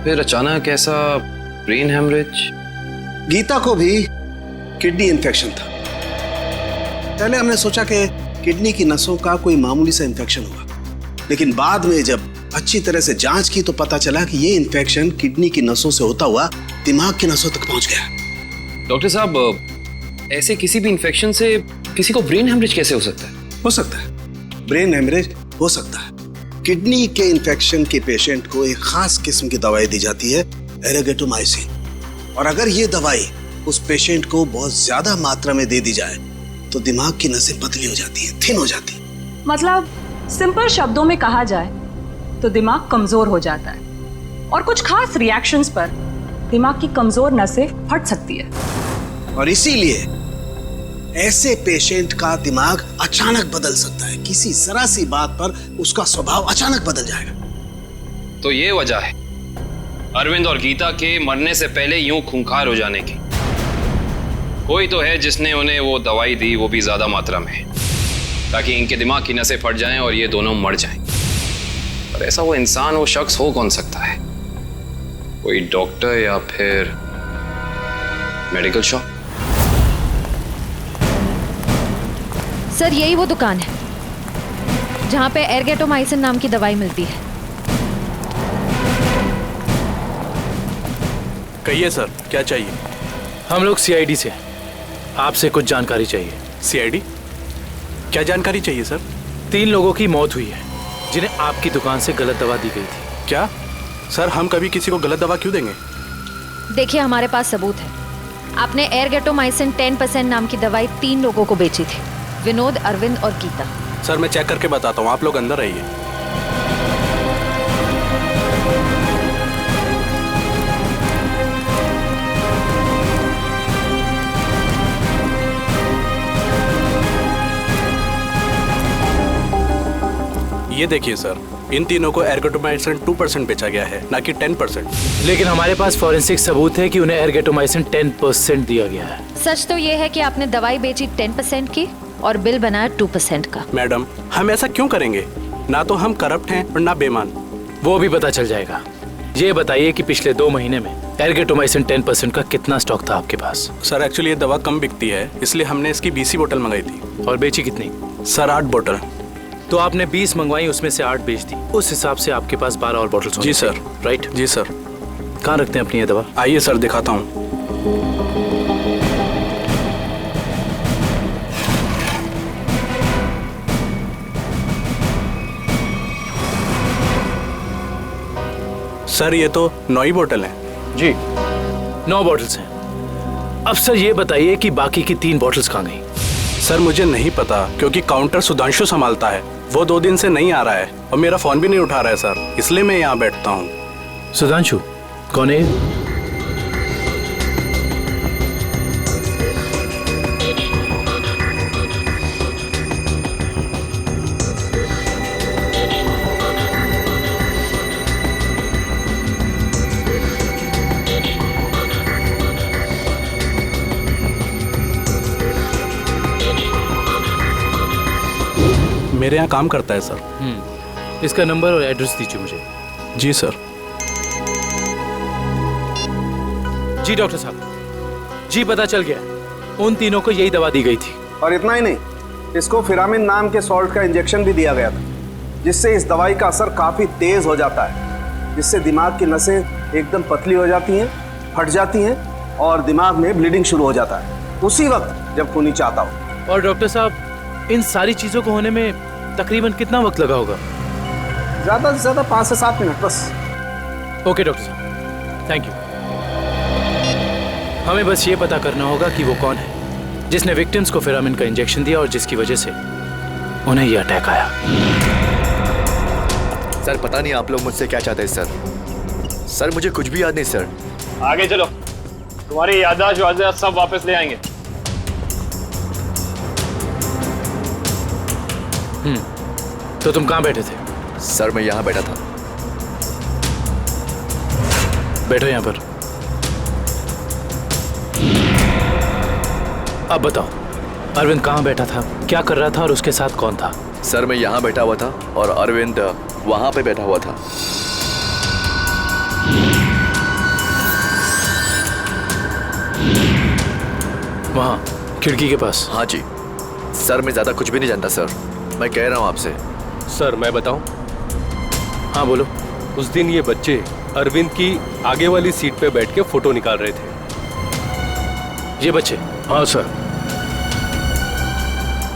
फिर अचानक ऐसा ब्रेन हैमरेज। गीता को भी किडनी इन्फेक्शन था। पहले हमने सोचा कि किडनी की नसों का कोई मामूली सा इन्फेक्शन होगा, लेकिन बाद में जब अच्छी तरह से जांच की तो पता चला कि ये इन्फेक्शन किडनी की नसों से होता हुआ दिमाग की नसों तक पहुंच गया। डॉक्टर साहब, ऐसे किसी भी इन्फेक्शन से किसी को ब्रेन हैमरेज कैसे हो सकता है? हो सकता है, ब्रेन हैमरेज हो सकता है। किडनी के इन्फेक्शन के पेशेंट को एक खास किस्म की दवाई दी जाती है, एरेगेटोमाइसिन, और अगर ये दवाई उस पेशेंट को बहुत ज्यादा मात्रा में दे दी जाए तो दिमाग की नसें पतली हो जाती हैं, थिन हो जाती हैं। मतलब सिंपल शब्दों में कहा जाए तो दिमाग कमजोर हो जाता है, और कुछ खास रिएक्शंस पर दिमाग की कमजोर नसें फट सकती है। और इसीलिए ऐसे पेशेंट का दिमाग अचानक बदल सकता है, किसी जरा सी बात पर उसका स्वभाव अचानक बदल जाएगा। तो ये वजह है अरविंद और गीता के मरने से पहले यूं खूंखार हो जाने की। कोई तो है जिसने उन्हें वो दवाई दी, वो भी ज्यादा मात्रा में, ताकि इनके दिमाग की नसें फट जाएं और ये दोनों मर जाएं। पर ऐसा वो इंसान, वो शख्स हो कौन सकता है? कोई डॉक्टर या फिर मेडिकल शॉप? सर यही वो दुकान है जहाँ पे एरगेटोमाइसिन नाम की दवाई मिलती है। कहिए सर, क्या चाहिए? हम लोग सीआईडी से हैं, आपसे कुछ जानकारी चाहिए। सीआईडी? क्या जानकारी चाहिए सर? 3 लोगों की मौत हुई है जिन्हें आपकी दुकान से गलत दवा दी गई थी। क्या सर, हम कभी किसी को गलत दवा क्यों देंगे? देखिए हमारे पास सबूत है, आपने एरगेटोमाइसिन 10% नाम की दवाई 3 लोगों को बेची थी, विनोद, अरविंद और गीता। सर मैं चेक करके बताता हूँ, आप लोग अंदर रहिए। ये देखिए सर, इन तीनों को एरगेटोमाइसिन 2% बेचा गया है, ना कि 10%। लेकिन हमारे पास फॉरेंसिक सबूत है कि उन्हें एरगेटोमाइसिन 10% दिया गया है। सच तो ये है कि आपने दवाई बेची 10% की और बिल बनाया 2% का। मैडम, हम ऐसा क्यों करेंगे? ना तो हम करप्ट हैं और ना बेईमान। वो भी पता चल जाएगा। ये बताइए कि पिछले 2 महीने में एरगेटोमाइसिन 10% का कितना स्टॉक था आपके पास? सर एक्चुअली ये दवा कम बिकती है, इसलिए हमने इसकी 20 बोतल मंगाई थी। और बेची कितनी? सर 8 बोतल। तो आपने 20 मंगवाई, उसमें से 8 बेच दी, उस हिसाब से आपके पास 12 और बोतल्स होंगी। जी सर। राइट? जी सर। कहाँ रखते हैं अपनी ये दवा? आइए सर दिखाता हूँ। सर ये तो 9 ही बोतल हैं। जी 9 बोतल्स हैं। अब सर ये बताइए कि बाकी की 3 बोतल्स कहाँ गई? सर मुझे नहीं पता, क्योंकि काउंटर सुधांशु संभालता है, वो 2 दिन से नहीं आ रहा है और मेरा फोन भी नहीं उठा रहा है सर, इसलिए मैं यहाँ बैठता हूँ। सुधांशु कौन है? मेरे यहाँ काम करता है सर। इसका नंबर और एड्रेस दीजिए मुझे। जी सर। जी डॉक्टर साहब, जी पता चल गया। उन तीनों को यही दवा दी गई थी। और इतना ही नहीं, इसको फिरामिन नाम के सॉल्ट का इंजेक्शन भी दिया गया था, जिससे इस दवाई का असर काफी तेज हो जाता है, जिससे दिमाग की नसें एकदम पतली हो जाती हैं, फट जाती हैं और दिमाग में ब्लीडिंग शुरू हो जाता है उसी वक्त जब खूनी चाहता हो। और डॉक्टर साहब, इन सारी चीजों को होने में तकरीबन कितना वक्त लगा होगा? ज्यादा से ज्यादा 5 से 7 मिनट बस। ओके डॉक्टर साहब, थैंक यू। हमें बस ये पता करना होगा कि वो कौन है जिसने विक्टिम्स को फिरामिन का इंजेक्शन दिया और जिसकी वजह से उन्हें ये अटैक आया। सर पता नहीं आप लोग मुझसे क्या चाहते हैं सर। सर मुझे कुछ भी याद नहीं सर। आगे चलो, तुम्हारी याददाश्त सब वापस ले आएंगे। तो तुम कहाँ बैठे थे? सर मैं यहाँ बैठा था। बैठो यहाँ पर। अब बताओ, अरविंद कहाँ बैठा था, क्या कर रहा था और उसके साथ कौन था? सर मैं यहाँ बैठा हुआ था और अरविंद वहाँ पे बैठा हुआ था। वहाँ खिड़की के पास? हाँ जी सर, मैं ज्यादा कुछ भी नहीं जानता सर, मैं कह रहा हूँ आपसे। सर मैं बताऊं? हाँ बोलो। उस दिन ये बच्चे अरविंद की आगे वाली सीट पे बैठ के फोटो निकाल रहे थे। ये बच्चे? हाँ सर।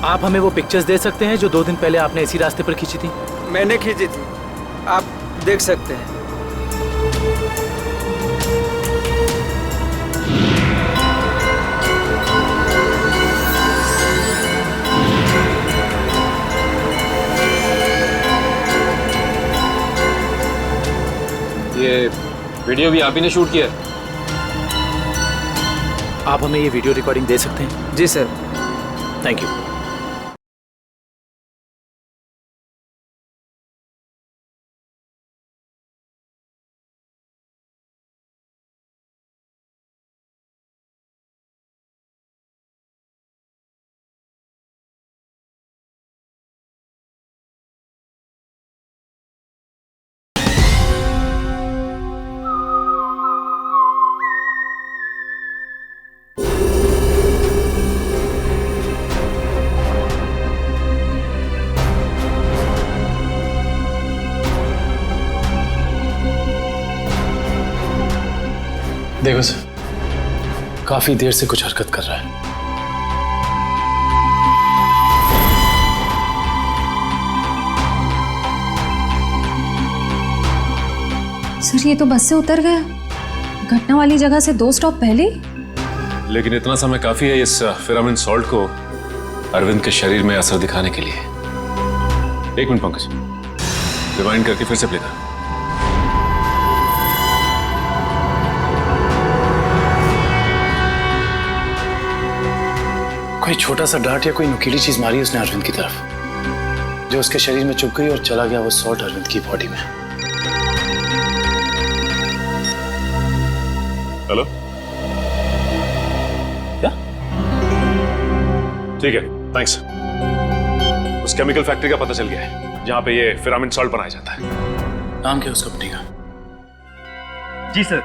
आप हमें वो पिक्चर्स दे सकते हैं जो 2 दिन पहले आपने इसी रास्ते पर खींची थी? मैंने खींची थी, आप देख सकते हैं। ये वीडियो भी आप ही ने शूट किया? आप हमें ये वीडियो रिकॉर्डिंग दे सकते हैं? जी सर। Thank you. देखो सर, काफी देर से कुछ हरकत कर रहा है। सर ये तो बस से उतर गया, घटना वाली जगह से 2 स्टॉप पहले। लेकिन इतना समय काफी है इस फिरामिन सॉल्ट को अरविंद के शरीर में असर दिखाने के लिए। 1 मिनट पंकज, रिवाइंड करके फिर से प्ले कर। कोई छोटा सा डांट या कोई नुकीली चीज मारी उसने अरविंद की तरफ, जो उसके शरीर में चुभ गई और चला गया वो सॉल्ट अरविंद की बॉडी में। हेलो, क्या? ठीक है, थैंक्स। उस केमिकल फैक्ट्री का पता चल गया है जहां पे ये फिरामिन सॉल्ट बनाया जाता है। नाम क्या है उस कंपनी का? जी सर,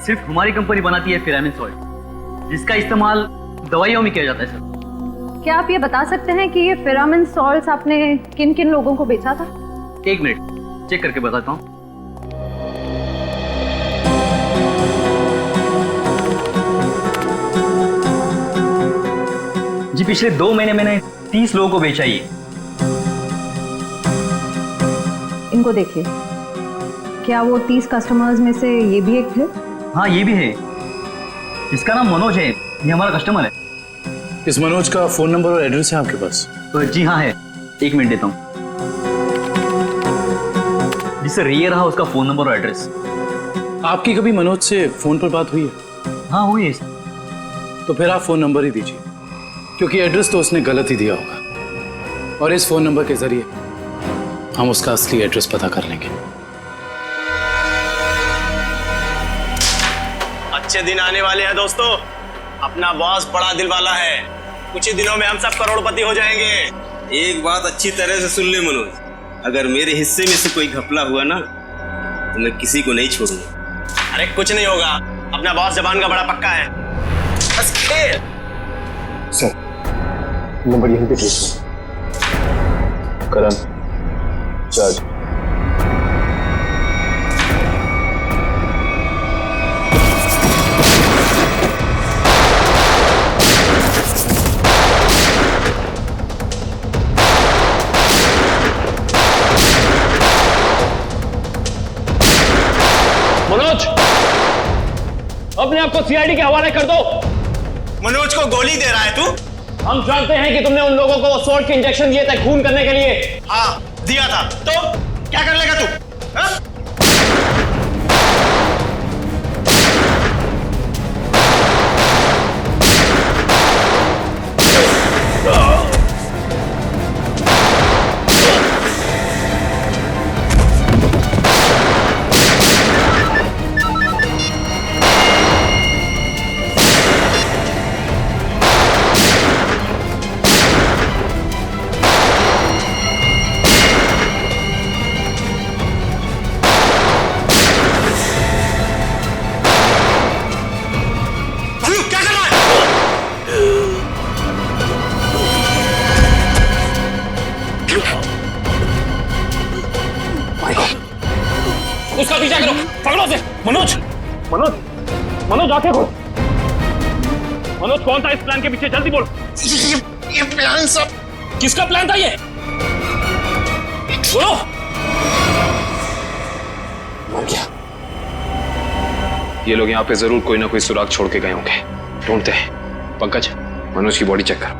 सिर्फ हमारी कंपनी बनाती है फिरामिन सॉल्ट, जिसका इस्तेमाल दवाइयों में किया जाता है सर। क्या आप ये बता सकते हैं कि ये फिरामिन सॉल्ट्स आपने किन किन लोगों को बेचा था? 1 मिनट चेक करके बताता हूँ। जी पिछले 2 महीने मैंने 30 लोगों को बेचा। ये इनको देखिए, क्या वो 30 कस्टमर्स में से ये भी एक थे? हाँ ये भी है, इसका नाम मनोज है, ये हमारा कस्टमर है। इस मनोज का फोन नंबर और एड्रेस है आपके पास? तो जी हाँ है, 1 मिनट देता हूँ। जी सर, ये रहा उसका फोन नंबर और एड्रेस। आपकी कभी मनोज से फोन पर बात हुई है? हाँ हुई है सर। तो फिर आप फोन नंबर ही दीजिए, क्योंकि एड्रेस तो उसने गलत ही दिया होगा और इस फोन नंबर के जरिए हम उसका असली एड्रेस पता कर लेंगे। अच्छे दिन आने वाले हैं दोस्तों। अपना बॉस बड़ा दिल वाला है, कुछ ही दिनों में हम सब करोड़पति हो जाएंगे। एक बात अच्छी तरह से सुन ले मनोज, अगर मेरे हिस्से में से कोई घपला हुआ ना तो मैं किसी को नहीं छोड़ूंगा। अरे कुछ नहीं होगा, अपना बॉस जबान का बड़ा पक्का है, बस खेल सर नंबर यहीं पे ट्रेस करण जज मनोज, अपने आप को सीआईडी के हवाले कर दो। मनोज को गोली दे रहा है तू? हम जानते हैं कि तुमने उन लोगों को स्वॉर्ड के इंजेक्शन दिए थे खून करने के लिए। हाँ दिया था, तो क्या कर लेगा तू? हाँ? उसका पीछा करो, पकड़ो उसे। मनोज, मनोज, मनोज आंखें खोल। मनोज कौन था इस प्लान के पीछे? जल्दी बोल। ये प्लान सब किसका प्लान था ये? बोलो। मर गया। ये लोग यहाँ पे जरूर कोई ना कोई सुराग छोड़ के गए होंगे। ढूंढते हैं। पंकज, मनोज की बॉडी चेक कर।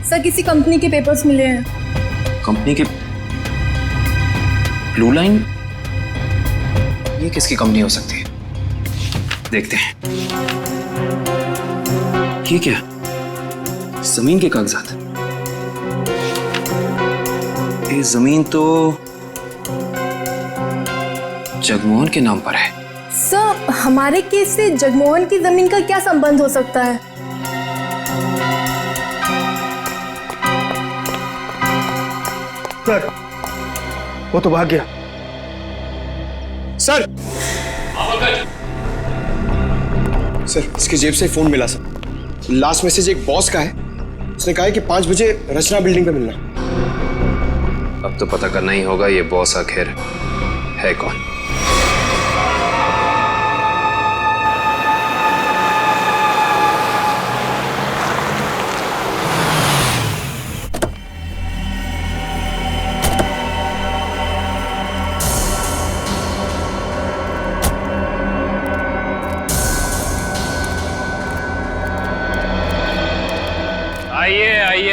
सर किसी कंपनी के पेपर्स मिले हैं। कंपनी के? Blue line? ये किसकी कंपनी हो सकती है? देखते हैं। ये क्या? जमीन के कागजात। ये जमीन तो जगमोहन के नाम पर है। सर हमारे केस से जगमोहन की जमीन का क्या संबंध हो सकता है? सर वो तो भाग गया। सर सर इसकी जेब से फोन मिला सर। लास्ट मैसेज एक बॉस का है। उसने कहा है कि 5 बजे रचना बिल्डिंग पे मिलना। अब तो पता करना ही होगा ये बॉस आखिर है कौन।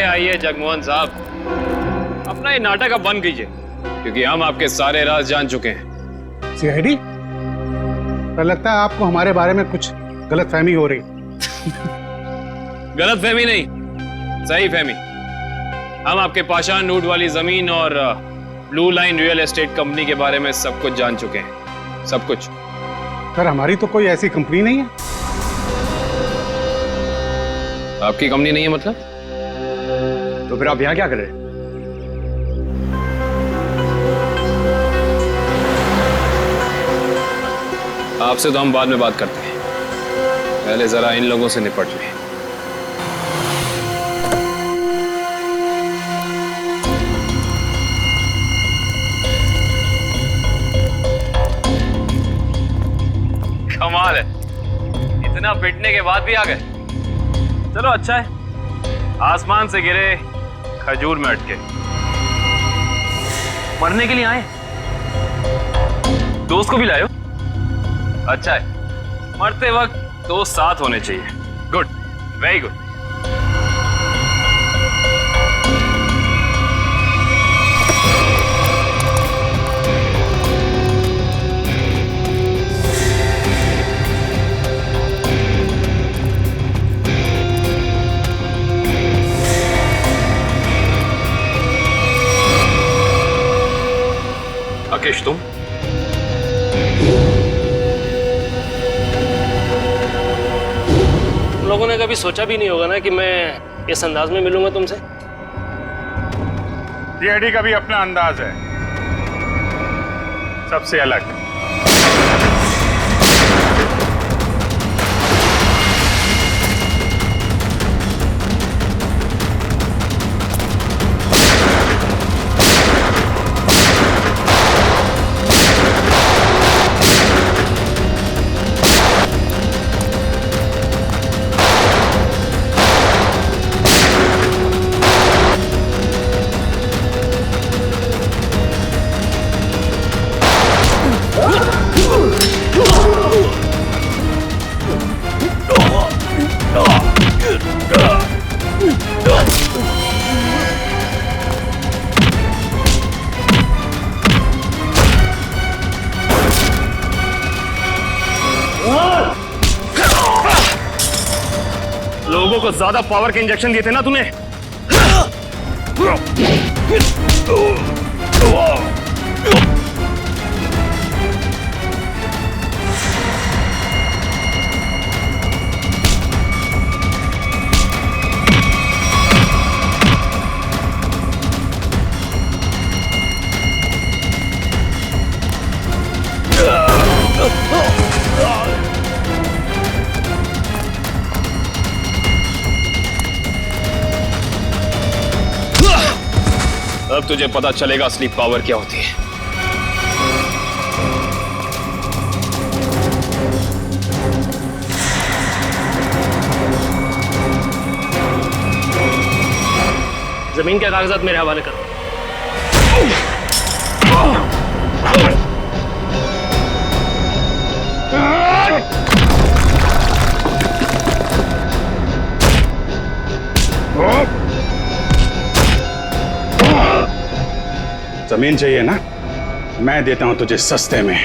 आइए जगमोहन साहब, अपना ये नाटक अब बंद कीजिए, क्योंकि हम आपके सारे राज जान चुके हैं। सीआईडी, पर लगता है आपको हमारे बारे में कुछ गलतफहमी हो रही। गलतफहमी नहीं, सही फहमी। हम आपके पाषाण नूड वाली जमीन और blue line real estate company के बारे में सब कुछ जान चुके हैं, सब कुछ। सर हमारी तो कोई ऐसी कंपनी नहीं है। आपकी कंपनी नहीं है मतलब? तो फिर आप यहां क्या कर रहे हैं? आपसे तो हम बाद में बात करते हैं, पहले जरा इन लोगों से निपट लें। कमाल है, इतना पिटने के बाद भी आ गए। चलो अच्छा है, आसमान से गिरे खजूर में अटके। मरने के लिए आए, दोस्त को भी लाए हो? अच्छा है, मरते वक्त दोस्त साथ होने चाहिए। Good, very good. रमेश तुम? तुम लोगों ने कभी सोचा भी नहीं होगा ना कि मैं इस अंदाज में मिलूंगा तुमसे। सीआईडी का भी अपना अंदाज है, सबसे अलग। लोगों को ज्यादा पावर के इंजेक्शन दिए थे ना तूने। अब तुझे पता चलेगा असली पावर क्या होती है। जमीन के कागजात मेरे हवाले करो। जमीन चाहिए ना, मैं देता हूं तुझे सस्ते में।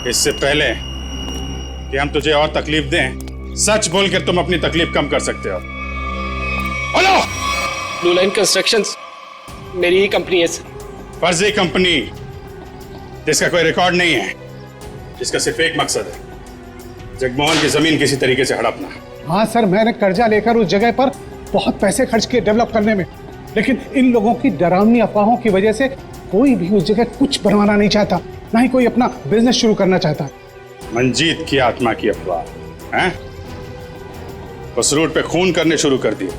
इससे पहले कि हम तुझे और तकलीफ दें, सच बोलकर तुम अपनी तकलीफ कम कर सकते हो। बोलो। ब्लू लाइन कंस्ट्रक्शंस मेरी ही कंपनी है सर। फर्जी कंपनी जिसका कोई रिकॉर्ड नहीं है, जिसका सिर्फ एक मकसद है, जगमोहन की जमीन किसी तरीके से हड़पना। हाँ सर, मैंने कर्जा लेकर उस जगह पर बहुत पैसे खर्च किए डेवलप करने में, लेकिन इन लोगों की डरावनी अफवाहों की वजह से कोई भी उस जगह कुछ बनवाना नहीं चाहता, ना ही कोई अपना बिजनेस शुरू करना चाहता। मंजीत की आत्मा की अफवाह हैं? उस रूट पे खून करने शुरू कर दिए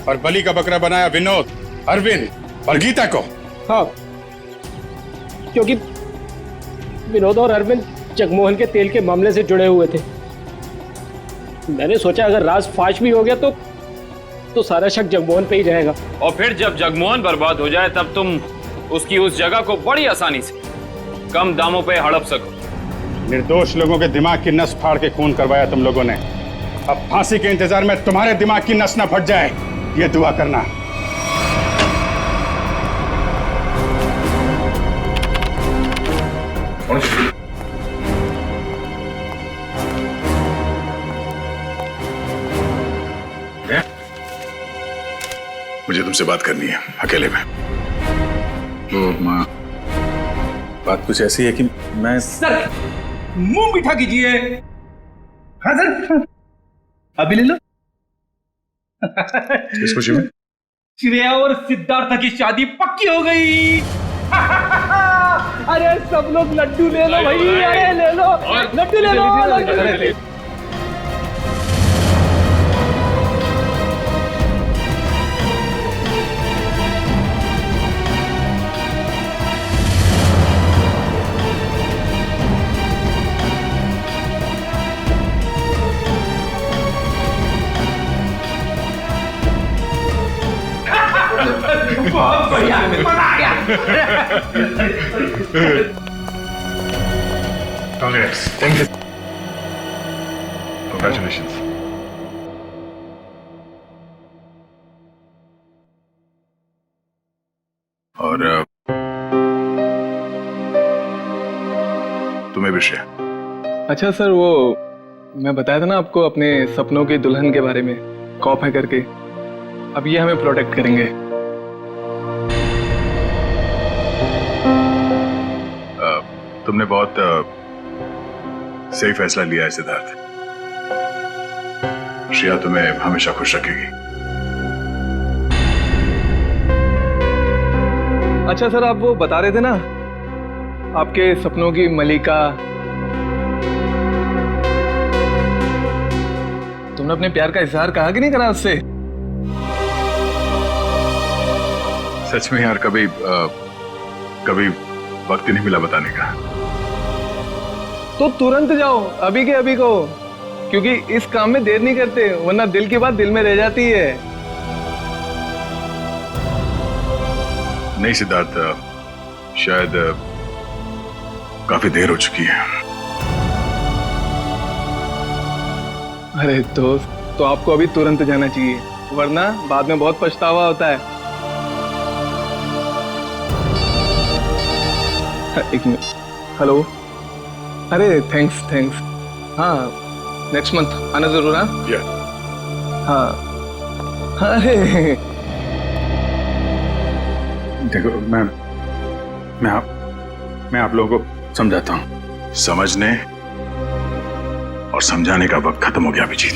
और बलि का बकरा बनाया विनोद, अरविंद और गीता को। हाँ, क्योंकि विनोद और अरविंद जगमोहन के तेल के मामले से जुड़े हुए थे। मैंने सोचा अगर राज फाश भी हो गया तो सारा शक जगमोहन पे ही जाएगा। और फिर जब जगमोहन बर्बाद हो जाए तब तुम उसकी उस जगह को बड़ी आसानी से कम दामों पे हड़प सको। निर्दोष लोगों के दिमाग की नस फाड़ के खून करवाया तुम लोगों ने। अब फांसी के इंतजार में तुम्हारे दिमाग की नस न फट जाए, ये दुआ करना। मुझे तुमसे बात करनी है अकेले में। तो माँ, बात कुछ ऐसी है कि मैं सर मुंह मीठा कीजिए। हाँ सर, अभी ले लो। किस खुशी में? श्रेया और सिद्धार्थ की शादी पक्की हो गई। अरे सब लोग लड्डू ले लो भाई, अरे ले लो लड्डू, ले लो। बहुत बढ़िया, मजा आ गया। Congrats. Thank you. Congratulations. और तुम्हें भी श्रेया। अच्छा सर, वो मैं बताया था ना आपको अपने सपनों की दुल्हन के बारे में, कॉप है करके। अब ये हमें प्रोटेक्ट करेंगे। तुमने बहुत सही फैसला लिया है सिद्धार्थ। श्रेया तुम्हें हमेशा खुश रखेगी। अच्छा सर, आप वो बता रहे थे ना आपके सपनों की मलिका, तुमने अपने प्यार का इजहार कहा कि नहीं करा उससे? सच में यार कभी कभी वक्त ही नहीं मिला बताने का। तो तुरंत जाओ, अभी के अभी कहो, क्योंकि इस काम में देर नहीं करते, वरना दिल की बात दिल में रह जाती है। नहीं सिद्धार्थ, शायद काफी देर हो चुकी है। अरे दोस्त, तो आपको अभी तुरंत जाना चाहिए, वरना बाद में बहुत पछतावा होता है। एक मिनट, हेलो। अरे थैंक्स। हाँ, नेक्स्ट मंथ आना जरूर। हाँ। अरे देखो, मैं आप लोगों को समझाता हूँ। समझने और समझाने का वक्त खत्म हो गया अभिजीत।